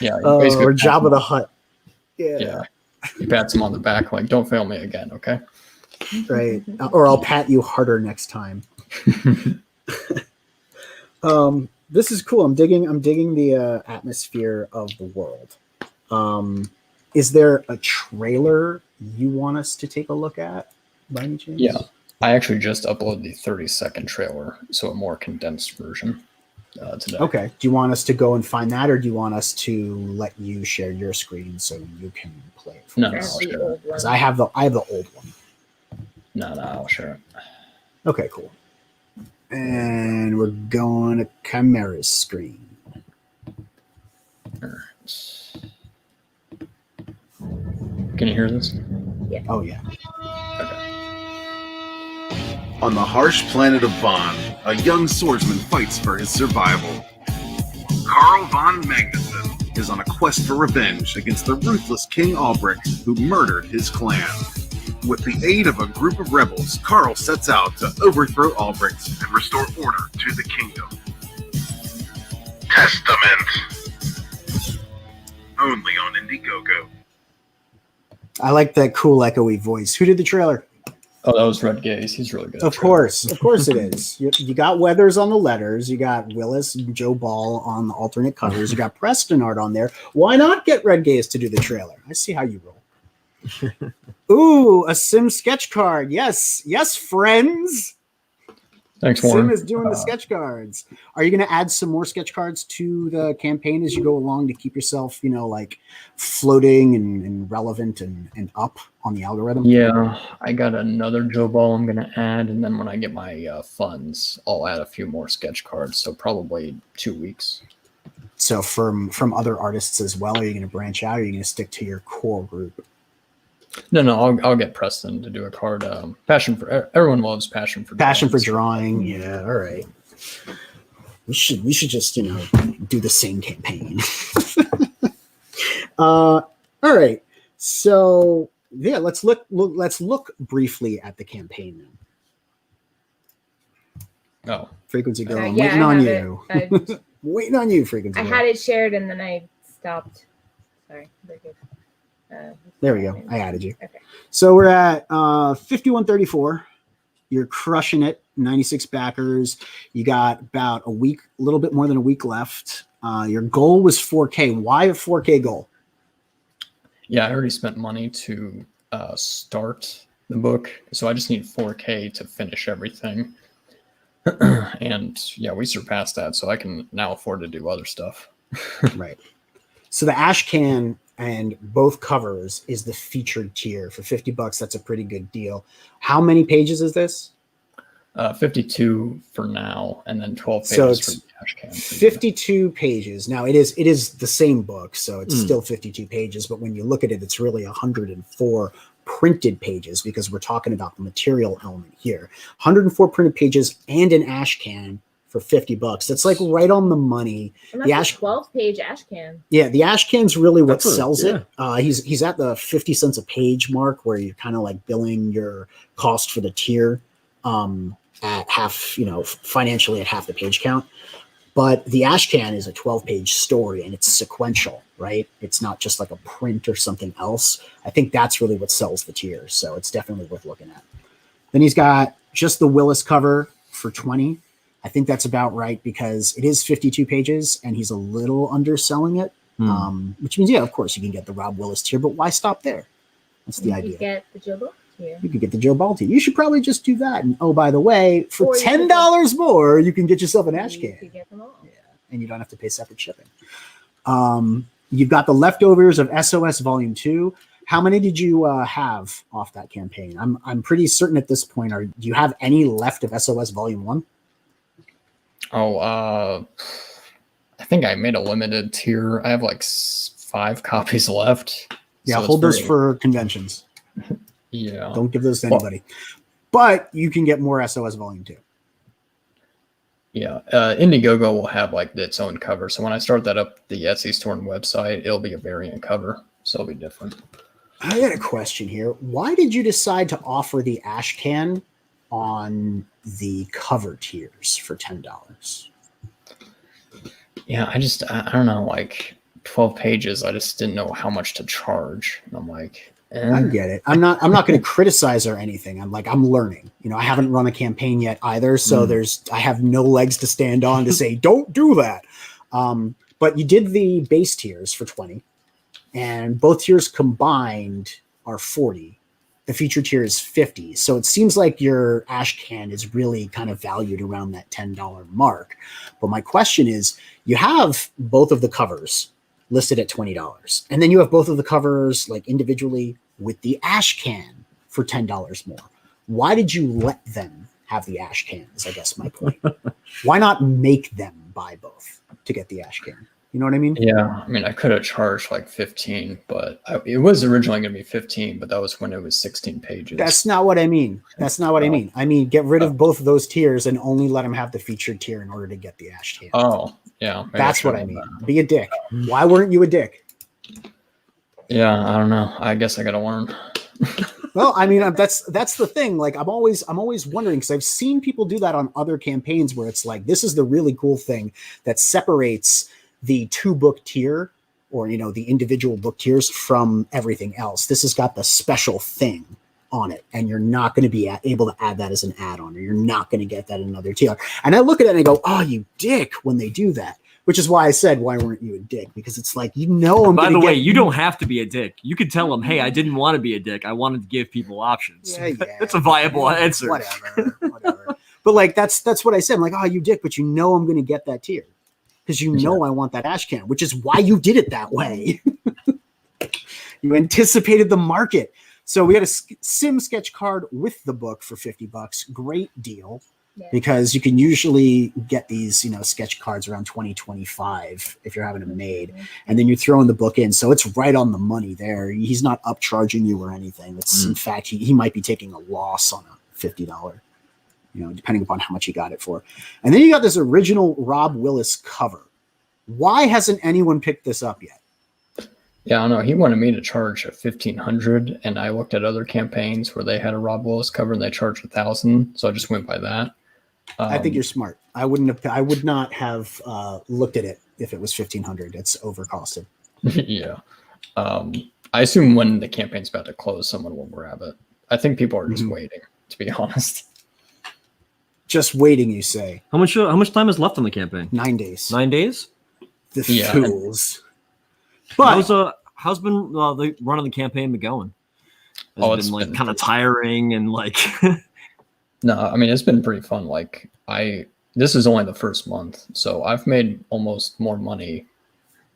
Speaker 3: Yeah.
Speaker 1: Or Jabba the Hutt.
Speaker 3: Yeah. He pats him on the back don't fail me again, okay?
Speaker 1: Right. Or I'll pat you harder next time. This is cool. I'm digging the atmosphere of the world. Is there a trailer you want us to take a look at by any chance?
Speaker 3: Yeah. I actually just uploaded the 30-second trailer, so a more condensed version today. Okay.
Speaker 1: Do you want us to go and find that, or do you want us to let you share your screen so you can play it?
Speaker 3: No, I'll share it.
Speaker 1: Because I have the old one.
Speaker 3: No, I'll share it.
Speaker 1: Okay, cool. And we're going to Chimera's screen.
Speaker 3: Can you hear this?
Speaker 4: Yeah.
Speaker 1: Oh, yeah.
Speaker 3: Okay.
Speaker 5: On the harsh planet of Vaughn, a young swordsman fights for his survival. Carl von Magnuson is on a quest for revenge against the ruthless King Albrecht, who murdered his clan. With the aid of a group of rebels, Carl sets out to overthrow Albrecht and restore order to the kingdom. Testament. Only on Indiegogo.
Speaker 1: I like that cool echoey voice. Who did the trailer?
Speaker 3: Oh, that was Red Gaze. He's really good.
Speaker 1: Of course it is. You got Weathers on the letters. You got Willis and Joe Ball on the alternate covers. You got Preston art on there. Why not get Red Gaze to do the trailer? I see how you roll. Ooh, a Sim sketch card. Yes, friends.
Speaker 3: Thanks, Warren.
Speaker 1: Sim is doing the sketch cards. Are you going to add some more sketch cards to the campaign as you go along to keep yourself, like floating and relevant and up on the algorithm?
Speaker 3: Yeah, I got another Joe Ball I'm going to add, and then when I get my funds, I'll add a few more sketch cards. So probably 2 weeks.
Speaker 1: So from other artists as well, are you going to branch out? Or are you going to stick to your core group?
Speaker 3: No, I'll get Preston to do a card. Passion for everyone loves passion for
Speaker 1: drawing. Yeah, all right. We should just do the same campaign. All right. So yeah, let's look briefly at the campaign then.
Speaker 3: Oh,
Speaker 1: Frequency Girl, I'm waiting on you. Waiting on you, Frequency Girl.
Speaker 4: I had it shared and then I stopped. Sorry, very good.
Speaker 1: There we go. I added you.
Speaker 4: Okay.
Speaker 1: So we're at 5134. You're crushing it. 96 backers. You got about a week, a little bit more than a week left. Your goal was 4K. Why a 4K goal?
Speaker 3: Yeah, I already spent money to start the book, so I just need 4K to finish everything. And yeah, we surpassed that, so I can now afford to do other stuff.
Speaker 1: Right. So the Ash Can and both covers is the featured tier for $50. That's a pretty good deal. How many pages is this?
Speaker 3: 52 for now, and then 12 pages
Speaker 1: so it's
Speaker 3: for the Ash Can.
Speaker 1: 52 pages. Now it is the same book, so it's still 52 pages. But when you look at it, it's really 104 printed pages because we're talking about the material element here. 104 printed pages and an Ash Can for $50. That's like right on the money.
Speaker 4: And that's a 12-page Ash Can.
Speaker 1: Yeah, the Ash Can's really what sells it. He's at the 50 cents a page mark where you're kind of like billing your cost for the tier at half, financially at half the page count. But the Ash Can is a 12-page story and it's sequential, right? It's not just like a print or something else. I think that's really what sells the tier. So it's definitely worth looking at. Then he's got just the Willis cover for $20. I think that's about right because it is 52 pages and he's a little underselling it, which means, yeah, of course you can get the Rob Willis tier, but why stop there? That's the idea.
Speaker 4: You get the Joe Ball tier.
Speaker 1: You could get the Joe Ball tier. You should probably just do that. And oh, by the way, for $10 more, you can get yourself an Ash Can.
Speaker 4: You can get them all.
Speaker 1: Yeah, and you don't have to pay separate shipping. You've got the leftovers of SOS Volume 2. How many did you have off that campaign? I'm pretty certain at this point. Do you have any left of SOS Volume 1?
Speaker 3: Oh, I think I made a limited tier. I have like 5 copies left.
Speaker 1: Yeah, so hold those for conventions.
Speaker 3: Yeah.
Speaker 1: Don't give those to anybody. But you can get more SOS Volume 2.
Speaker 3: Yeah. Indiegogo will have like its own cover. So when I start that up, the Etsy store and website, it'll be a variant cover. So it'll be different.
Speaker 1: I got a question here. Why did you decide to offer the Ash Can on the cover tiers for $10?
Speaker 3: Yeah, I don't know, like 12 pages. I just didn't know how much to charge. And I'm like,
Speaker 1: I get it. I'm not going to criticize or anything. I'm learning. I haven't run a campaign yet either, so I have no legs to stand on to say don't do that. But you did the base tiers for $20, and both tiers combined are $40. The feature tier is $50. So it seems like your Ash Can is really kind of valued around that $10 mark. But my question is, you have both of the covers listed at $20. And then you have both of the covers like individually with the Ash Can for $10 more. Why did you let them have the Ash Cans? I guess my point. Why not make them buy both to get the Ash Can? You know what I mean?
Speaker 3: Yeah. I mean, I could have charged like 15, but it was originally going to be 15, but that was when it was 16 pages.
Speaker 1: That's not what I mean. That's not what I mean. I mean, get rid of both of those tiers and only let them have the featured tier in order to get the Ash Can.
Speaker 3: Oh, yeah.
Speaker 1: That's what I mean. Be a dick. Why weren't you a dick?
Speaker 3: Yeah, I don't know. I guess I got to learn.
Speaker 1: Well, I mean, that's the thing. Like, I'm always wondering because I've seen people do that on other campaigns where it's like, this is the really cool thing that separates the 2-book tier or, the individual book tiers from everything else. This has got the special thing on it, and you're not going to be able to add that as an add-on, or you're not going to get that in another tier. And I look at it and I go, oh, you dick, when they do that, which is why I said, why weren't you a dick? Because it's like, you know, I'm
Speaker 2: by the way, you don't have to be a dick. You could tell them, hey, I didn't want to be a dick. I wanted to give people options.
Speaker 1: Yeah,
Speaker 2: That's a viable answer.
Speaker 1: Whatever. But like, that's what I said. I'm like, oh, you dick, but you know I'm going to get that tier because you know I want that ash can, which is why you did it that way. You anticipated the market. So we had a sim sketch card with the book for $50. Great deal. Because you can usually get these, you know, sketch cards around 20-25 if you're having them made, and then you're throwing the book in. So it's right on the money there. He's not upcharging you or anything. It's in fact, he might be taking a loss on a $50, you know, depending upon how much he got it for. And then you got this original Rob Willis cover. Why hasn't anyone picked this up yet?
Speaker 3: Yeah, I don't know. He wanted me to charge $1,500, and I looked at other campaigns where they had a Rob Willis cover and they charged $1,000, so I just went by that.
Speaker 1: I think you're smart. I would not have looked at it if it was $1,500. It's overcosted.
Speaker 3: Yeah. I assume when the campaign's about to close, someone will grab it. I think people are just waiting, to be honest.
Speaker 1: Just waiting, you say?
Speaker 2: How much time is left on the campaign?
Speaker 1: 9 days.
Speaker 2: 9 days?
Speaker 1: The fools. But
Speaker 2: how's been the run of the campaign been going?
Speaker 3: It's
Speaker 2: been like kind of tiring and like.
Speaker 3: No, I mean, it's been pretty fun. Like this is only the first month, so I've made almost more money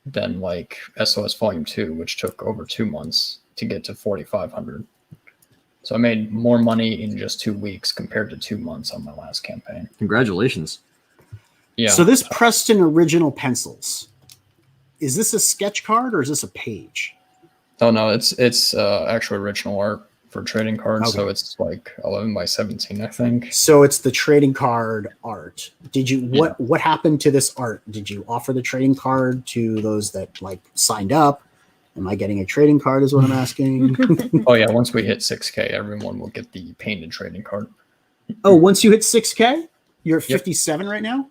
Speaker 3: than like SOS Volume 2, which took over 2 months to get to 4,500. So I made more money in just 2 weeks compared to 2 months on my last campaign.
Speaker 2: Congratulations.
Speaker 3: Yeah.
Speaker 1: So this Preston original pencils, is this a sketch card or is this a page?
Speaker 3: Oh no, it's actual original art for trading cards.
Speaker 1: Okay.
Speaker 3: So it's like 11 by 17, I think.
Speaker 1: So it's the trading card art. Did you what happened to this art? Did you offer the trading card to those that like signed up? Am I getting a trading card is what I'm asking.
Speaker 3: Oh yeah, once we hit 6K, everyone will get the painted trading card.
Speaker 1: Oh, once you hit 6K? You're at 57 right now?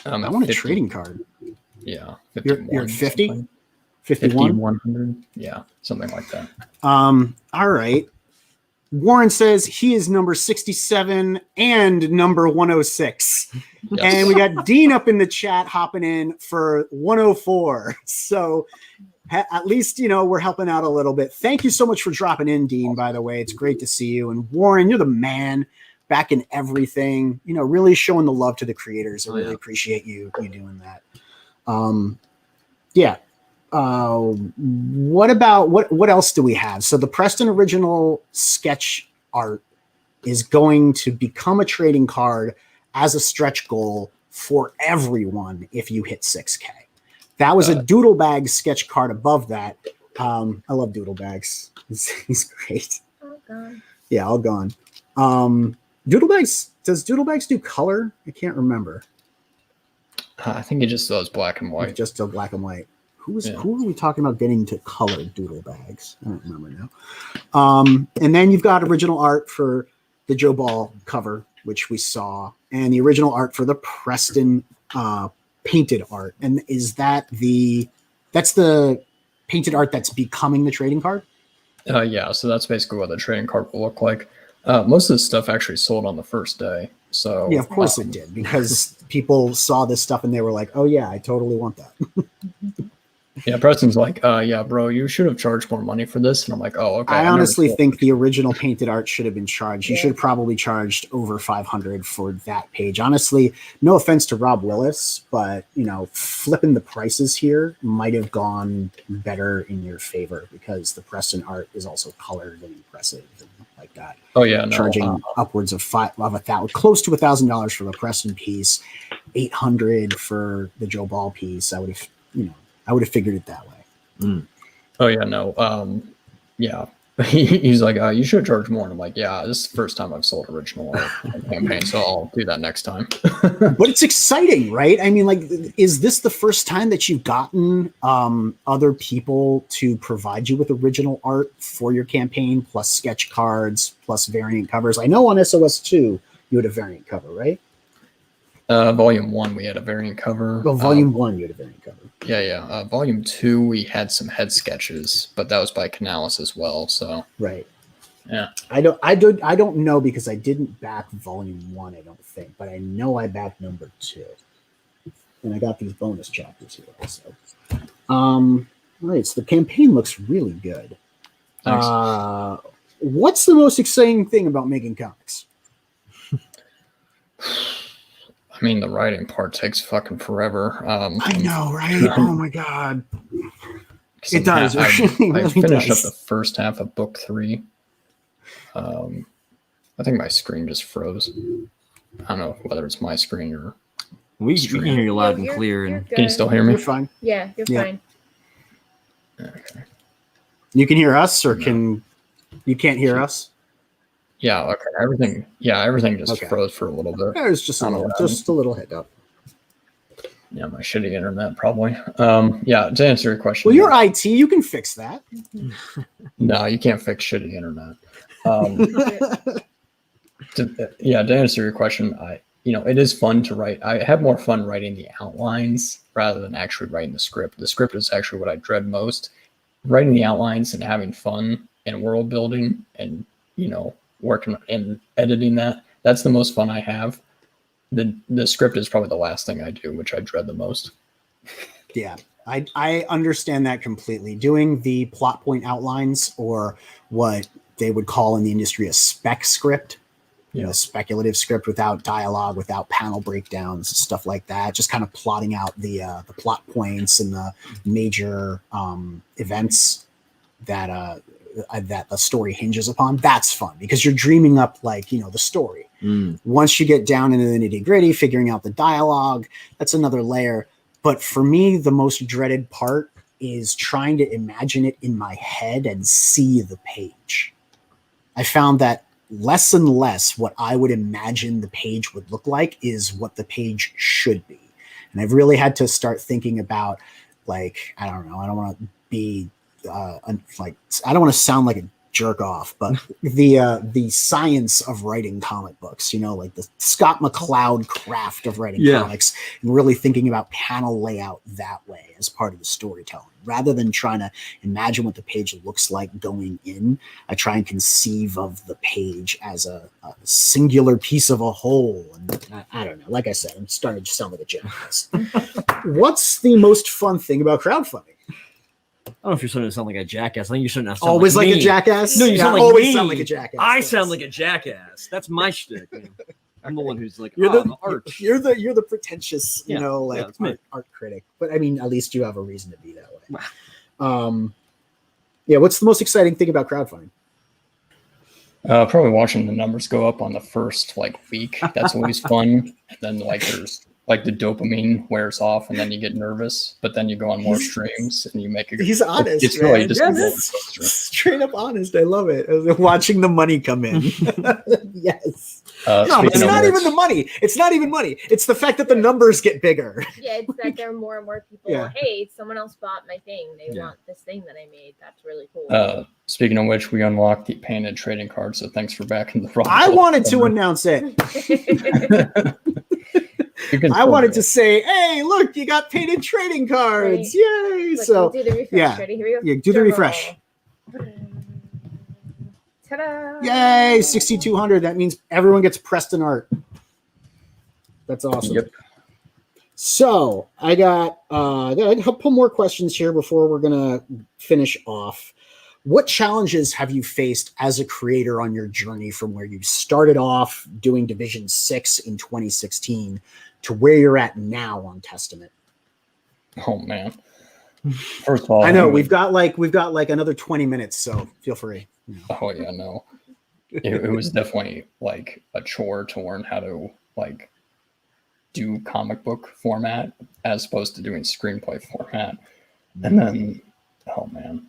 Speaker 1: I want
Speaker 3: 50.
Speaker 1: a trading card.
Speaker 3: Yeah.
Speaker 1: You're at 50?
Speaker 3: 51? 100? Yeah, something like that.
Speaker 1: All right. Warren says he is number 67 and number 106. Yes. And we got Dean up in the chat hopping in for 104. So at least, you know, we're helping out a little bit. Thank you so much for dropping in, Dean, by the way. It's great to see you. And Warren, you're the man back in everything, you know, really showing the love to the creators. I really appreciate you doing that. What else do we have? So the Preston original sketch art is going to become a trading card as a stretch goal for everyone if you hit 6K. That was a Doodle Bag sketch card above that. I love Doodle Bags. He's great.
Speaker 4: All gone.
Speaker 1: Yeah, all gone. Doodle Bags, does Doodle Bags do color? I can't remember.
Speaker 3: I think it just does black and white.
Speaker 1: Just black and white. Who are we talking about getting to color Doodle Bags? I don't remember now. And then you've got original art for the Joe Ball cover, which we saw, and the original art for the Preston painted art. And is that's the painted art that's becoming the trading card?
Speaker 3: Yeah, so that's basically what the trading card will look like. Most of the stuff actually sold on the first day. So
Speaker 1: yeah, of course it did, because people saw this stuff and they were like, oh yeah, I totally want that.
Speaker 3: Yeah, Preston's like, yeah, bro, you should have charged more money for this. And I'm like, oh, okay.
Speaker 1: I honestly think the original painted art should have been charged. You should have probably charged over $500 for that page. Honestly, no offense to Rob Willis, but you know, flipping the prices here might have gone better in your favor, because the Preston art is also colored and impressive and like that.
Speaker 3: Oh yeah, no,
Speaker 1: charging upwards of close to $1,000 for the Preston piece, $800 for the Joe Ball piece. I would have figured it that way.
Speaker 3: Oh yeah, no. Yeah. He's like, you should charge more. And I'm like, yeah, this is the first time I've sold original art campaign, so I'll do that next time.
Speaker 1: But it's exciting, right? I mean, like, is this the first time that you've gotten other people to provide you with original art for your campaign, plus sketch cards, plus variant covers? I know on SOS2 you had a variant cover, right?
Speaker 3: Volume 1, we had a variant cover.
Speaker 1: Well, Volume 1, you had a variant cover.
Speaker 3: Yeah. Volume 2, we had some head sketches, but that was by Canales as well. So
Speaker 1: right.
Speaker 3: Yeah.
Speaker 1: I don't know, because I didn't back Volume 1, I don't think, but I know I backed number 2. And I got these bonus chapters here also. All right, so the campaign looks really good. What's the most exciting thing about making comics?
Speaker 3: I mean, the writing part takes fucking forever.
Speaker 1: I know, right? Oh my god, it does.
Speaker 3: I
Speaker 1: really
Speaker 3: finished
Speaker 1: does.
Speaker 3: up the first half of book 3. I think my screen just froze. I don't know whether it's my screen or
Speaker 2: we can hear you loud and clear. And
Speaker 3: can you still hear me?
Speaker 1: You're fine.
Speaker 4: Yeah, you're fine.
Speaker 3: Okay.
Speaker 1: You can hear us, or you can't hear us?
Speaker 3: Yeah. Okay. Everything just froze for a little bit.
Speaker 1: Yeah, it's just a little hiccup.
Speaker 3: Yeah, my shitty internet probably. Yeah, to answer your question.
Speaker 1: Well, you're IT. You can fix that.
Speaker 3: No, you can't fix shitty internet. To answer your question, it is fun to write. I have more fun writing the outlines rather than actually writing the script. The script is actually what I dread most. Writing the outlines and having fun and world building and, working and editing that's the most fun I have. The script is probably the last thing I do, which I dread the most.
Speaker 1: Yeah, I understand that completely. Doing the plot point outlines, or what they would call in the industry a spec script, a speculative script without dialogue, without panel breakdowns, stuff like that, just kind of plotting out the plot points and the major events that the story hinges upon. That's fun because you're dreaming up the story. Once you get down into the nitty-gritty, figuring out the dialogue, that's another layer. But for me, the most dreaded part is trying to imagine it in my head and see the page. I found that less and less what I would imagine the page would look like is what the page should be. And I've really had to start thinking about, I don't know, I don't want to be I don't want to sound like a jerk off, but the science of writing comic books, like the Scott McCloud craft of writing comics, and really thinking about panel layout that way as part of the storytelling, rather than trying to imagine what the page looks like going in. I try and conceive of the page as a singular piece of a whole. And I don't know, like I said, I'm starting to sound like a jackass. What's the most fun thing about crowdfunding?
Speaker 2: I don't know if you're starting to sound like a jackass. I think you shouldn't have
Speaker 1: always like a jackass.
Speaker 2: No, you
Speaker 1: always sound like a jackass.
Speaker 2: I sound like a jackass. That's my shtick. Man. I'm the one who's like,
Speaker 1: you're
Speaker 2: the arch.
Speaker 1: You're the pretentious, art critic. But I mean, at least you have a reason to be that way. What's the most exciting thing about crowdfunding?
Speaker 3: Probably watching the numbers go up on the first week. That's always fun. And then there's the dopamine wears off, and then you get nervous, but then you go on more streams and you make
Speaker 1: He's honest.
Speaker 3: It's really just
Speaker 1: straight up honest. I love it. Watching the money come in. Yes. No, it's not even the money. It's not even money. It's the fact that the numbers get bigger.
Speaker 4: Yeah, it's that there are more and more people. Yeah. Hey, someone else bought my thing. They want this thing that I made. That's really cool.
Speaker 3: Speaking of which, we unlocked the painted trading card. So thanks for backing the rock.
Speaker 1: I wanted to announce it. I wanted to say, hey, look, you got painted trading cards. Right. Yay.
Speaker 4: So we'll do the refresh. Ready? Here we go.
Speaker 1: Yeah, do the refresh.
Speaker 4: Ta-da.
Speaker 1: Yay, 6,200. That means everyone gets Preston art. That's awesome.
Speaker 3: Yep.
Speaker 1: So I got a couple more questions here before we're going to finish off. What challenges have you faced as a creator on your journey from where you started off doing Division 6 in 2016 to where you're at now on Testament?
Speaker 3: Oh man. First of all,
Speaker 1: I know we've got another 20 minutes, so feel free.
Speaker 3: Oh yeah, no. It was definitely a chore to learn how to do comic book format as opposed to doing screenplay format. And then oh man.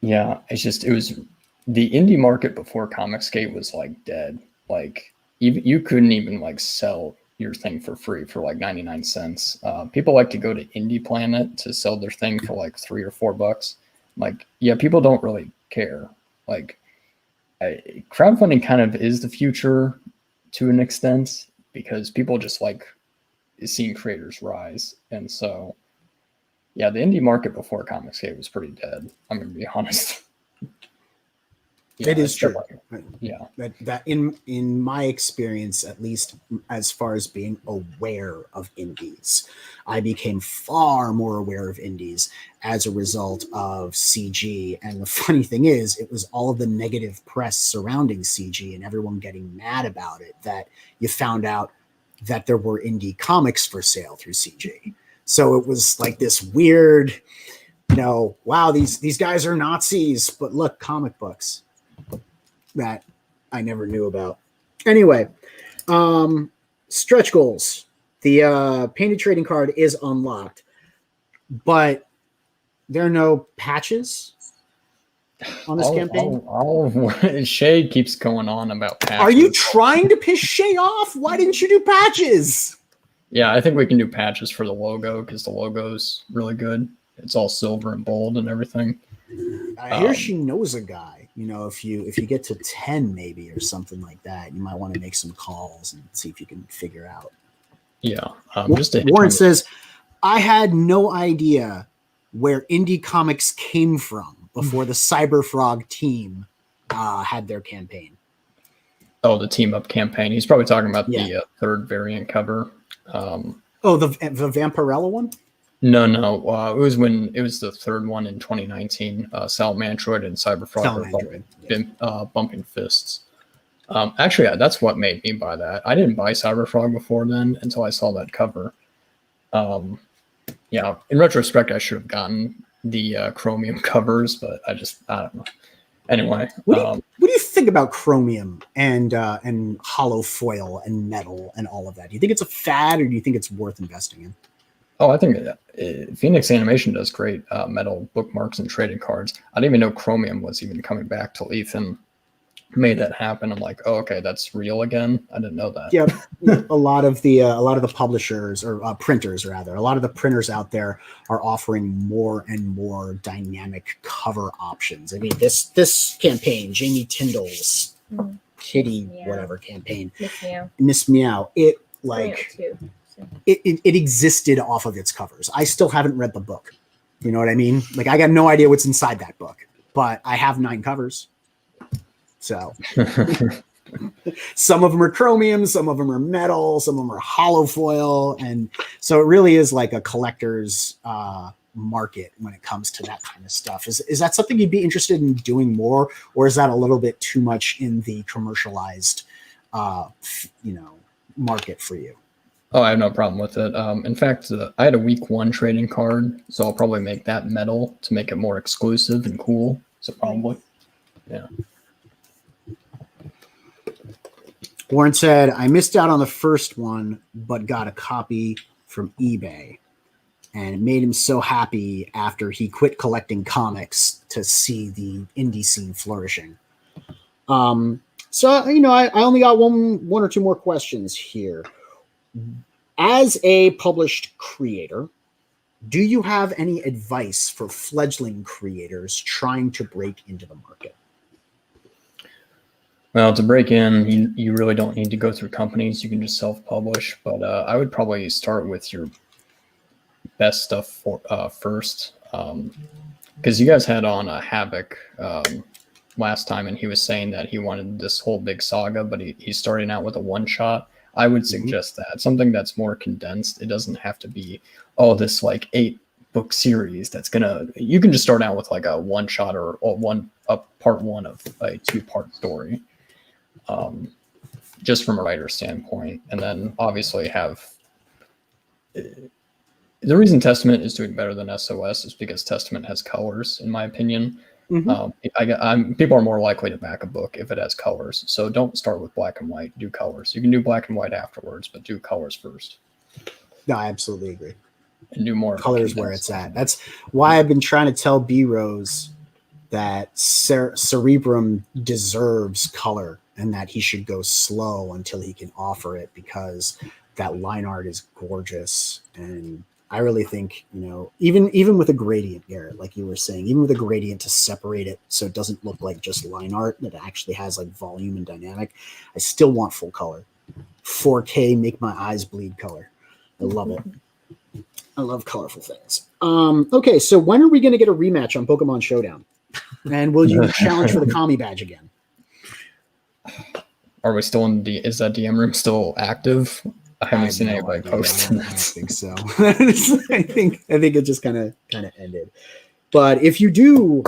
Speaker 3: Yeah, it was the indie market before Comicsgate was dead. You couldn't even sell your thing for free for 99 cents. People like to go to Indie Planet to sell their thing for $3 or $4. People don't really care. Crowdfunding kind of is the future to an extent because people just seeing creators rise. And so yeah, the indie market before Comicsgate was pretty dead. I'm going to be honest.
Speaker 1: It is true.
Speaker 3: Yeah.
Speaker 1: That in my experience, at least as far as being aware of indies, I became far more aware of indies as a result of CG. And the funny thing is, it was all of the negative press surrounding CG and everyone getting mad about it that you found out that there were indie comics for sale through CG. So it was like this weird, wow, these guys are Nazis, but look, comic books that I never knew about. Anyway, stretch goals. The painted trading card is unlocked, but there are no patches on this campaign.
Speaker 3: Shay keeps going on about patches.
Speaker 1: Are you trying to piss Shay off? Why didn't you do patches?
Speaker 3: Yeah, I think we can do patches for the logo because the logo's really good. It's all silver and bold and everything.
Speaker 1: I hear she knows a guy. If you get to 10 maybe or something like that, you might want to make some calls and see if you can figure out.
Speaker 3: Yeah.
Speaker 1: Warren says, I had no idea where indie comics came from before the Cyberfrog team had their campaign.
Speaker 3: Oh, the team up campaign. He's probably talking about the third variant cover.
Speaker 1: The Vampirella one?
Speaker 3: No. It was the third one in 2019. Salamandroid and Cyberfrog were bumping fists. Actually, that's what made me buy that. I didn't buy Cyberfrog before then until I saw that cover. In retrospect, I should have gotten the Chromium covers, but I don't know. Anyway,
Speaker 1: what do you think about Chromium and hollow foil and metal and all of that? Do you think it's a fad, or do you think it's worth investing in?
Speaker 3: Oh, I think Phoenix Animation does great metal bookmarks and trading cards. I didn't even know Chromium was even coming back till Ethan made that happen. I'm like, oh, okay, that's real again. I didn't know that.
Speaker 1: Yeah, a lot of the publishers or printers rather, a lot of the printers out there are offering more and more dynamic cover options. I mean, this campaign, Jamie Tyndall's Kitty whatever campaign, Miss Meow, it existed off of its covers. I still haven't read the book. You know what I mean? Like, I got no idea what's inside that book, but I have 9 covers. So some of them are chromium, some of them are metal, some of them are hollow foil. And so it really is like a collector's market when it comes to that kind of stuff. Is that something you'd be interested in doing more, or is that a little bit too much in the commercialized, market for you?
Speaker 3: Oh, I have no problem with it. In fact, I had a week 1 trading card, so I'll probably make that metal to make it more exclusive and cool. So probably, yeah.
Speaker 1: Warren said, I missed out on the first one, but got a copy from eBay. And it made him so happy after he quit collecting comics to see the indie scene flourishing. So, I only got one or two more questions here. As a published creator, do you have any advice for fledgling creators trying to break into the market?
Speaker 3: Well, to break in, you really don't need to go through companies. You can just self-publish, but I would probably start with your best stuff first, because you guys had on Havoc last time, and he was saying that he wanted this whole big saga, but he's starting out with a one-shot. I would suggest that something that's more condensed. It doesn't have to be this like 8-book series you can just start out with like a one-shot or part 1 of a 2-part story. Just from a writer standpoint, and then obviously have the reason Testament is doing better than SOS is because Testament has colors, in my opinion. People are more likely to back a book if it has colors. So don't start with black and white. Do colors. You can do black and white afterwards, but do colors first.
Speaker 1: No, I absolutely agree.
Speaker 3: And do more
Speaker 1: colors where it's at. That's why I've been trying to tell B Rose that Cerebrum deserves color, and that he should go slow until he can offer it, because that line art is gorgeous. And I really think, even with a gradient, Garrett, like you were saying, even with a gradient to separate it so it doesn't look like just line art, that actually has like volume and dynamic, I still want full color. 4K, make my eyes bleed color. I love it. I love colorful things. Okay, so when are we going to get a rematch on Pokemon Showdown? And will you challenge for the Kami badge again?
Speaker 3: Are we still in is that DM room still active? I haven't seen anybody post.
Speaker 1: I don't think so. I think it just kind of ended. But if you do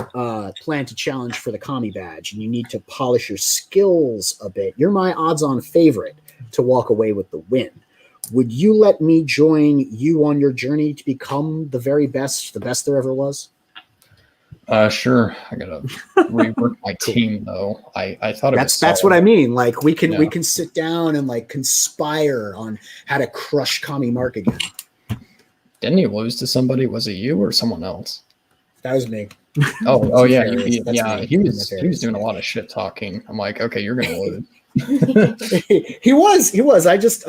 Speaker 1: plan to challenge for the commie badge and you need to polish your skills a bit, you're my odds-on favorite to walk away with the win. Would you let me join you on your journey to become the very best, the best there ever was?
Speaker 3: Sure. I gotta rework my team though. I thought
Speaker 1: that's what I mean. Like we can sit down and like conspire on how to crush Commie Mark again.
Speaker 3: Didn't he lose to somebody? Was it you or someone else?
Speaker 1: That was me.
Speaker 3: Oh yeah, he was doing a lot of shit talking. I'm like, okay, you're gonna lose.
Speaker 1: he was. I just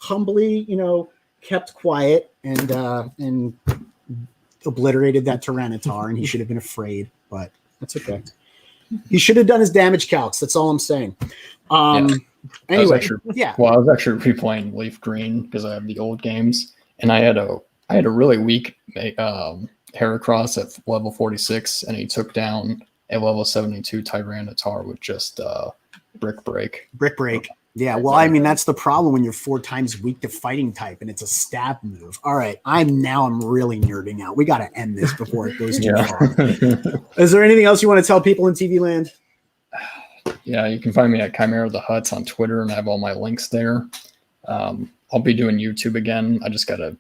Speaker 1: humbly, kept quiet and obliterated that Tyranitar, and he should have been afraid, but that's okay. He should have done his damage calcs. That's all I'm saying. Anyway,
Speaker 3: I was actually replaying Leaf Green because I have the old games, and I had a really weak Heracross at level 46, and he took down a level 72 Tyranitar with just Brick Break. Yeah, well, I mean, that's the problem when you're 4 times weak to fighting type and it's a stab move. All right, I'm really nerding out. We got to end this before it goes too far. Is there anything else you want to tell people in TV land? Yeah, you can find me at Chimera the Huts on Twitter, and I have all my links there. I'll be doing YouTube again. I just got to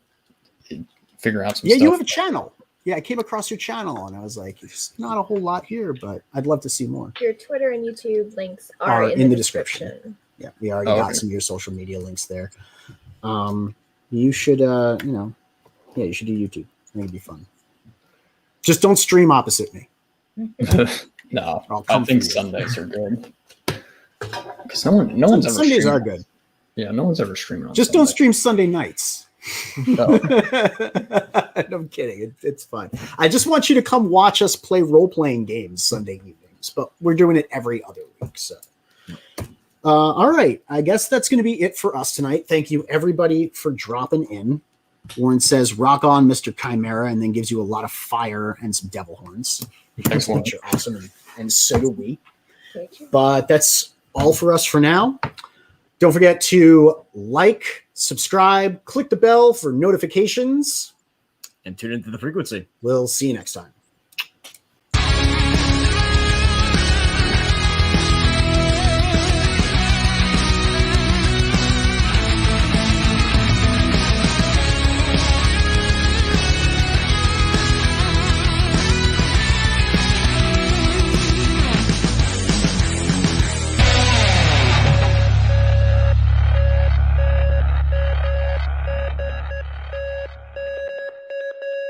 Speaker 3: figure out some stuff.
Speaker 1: Yeah, you have a channel. Yeah, I came across your channel and I was like, there's not a whole lot here, but I'd love to see more.
Speaker 4: Your Twitter and YouTube links are in the description.
Speaker 1: Yeah, we already got some of your social media links there. You should, you should do YouTube. I think it'd be fun. Just don't stream opposite me.
Speaker 3: No, I think Sundays are good. Because no one's ever
Speaker 1: Sundays are good.
Speaker 3: Yeah, no one's ever streaming on
Speaker 1: Just
Speaker 3: Sunday.
Speaker 1: Don't stream Sunday nights.
Speaker 3: No.
Speaker 1: I'm kidding. It's fun. I just want you to come watch us play role-playing games Sunday evenings, but we're doing it every other week. So, all right. I guess that's going to be it for us tonight. Thank you, everybody, for dropping in. Warren says, rock on, Mr. Chimera, and then gives you a lot of fire and some devil horns.
Speaker 3: Thanks, Warren.
Speaker 1: Which are awesome, and so do we. But that's all for us for now. Don't forget to like, subscribe, click the bell for notifications.
Speaker 2: And tune into the frequency.
Speaker 1: We'll see you next time.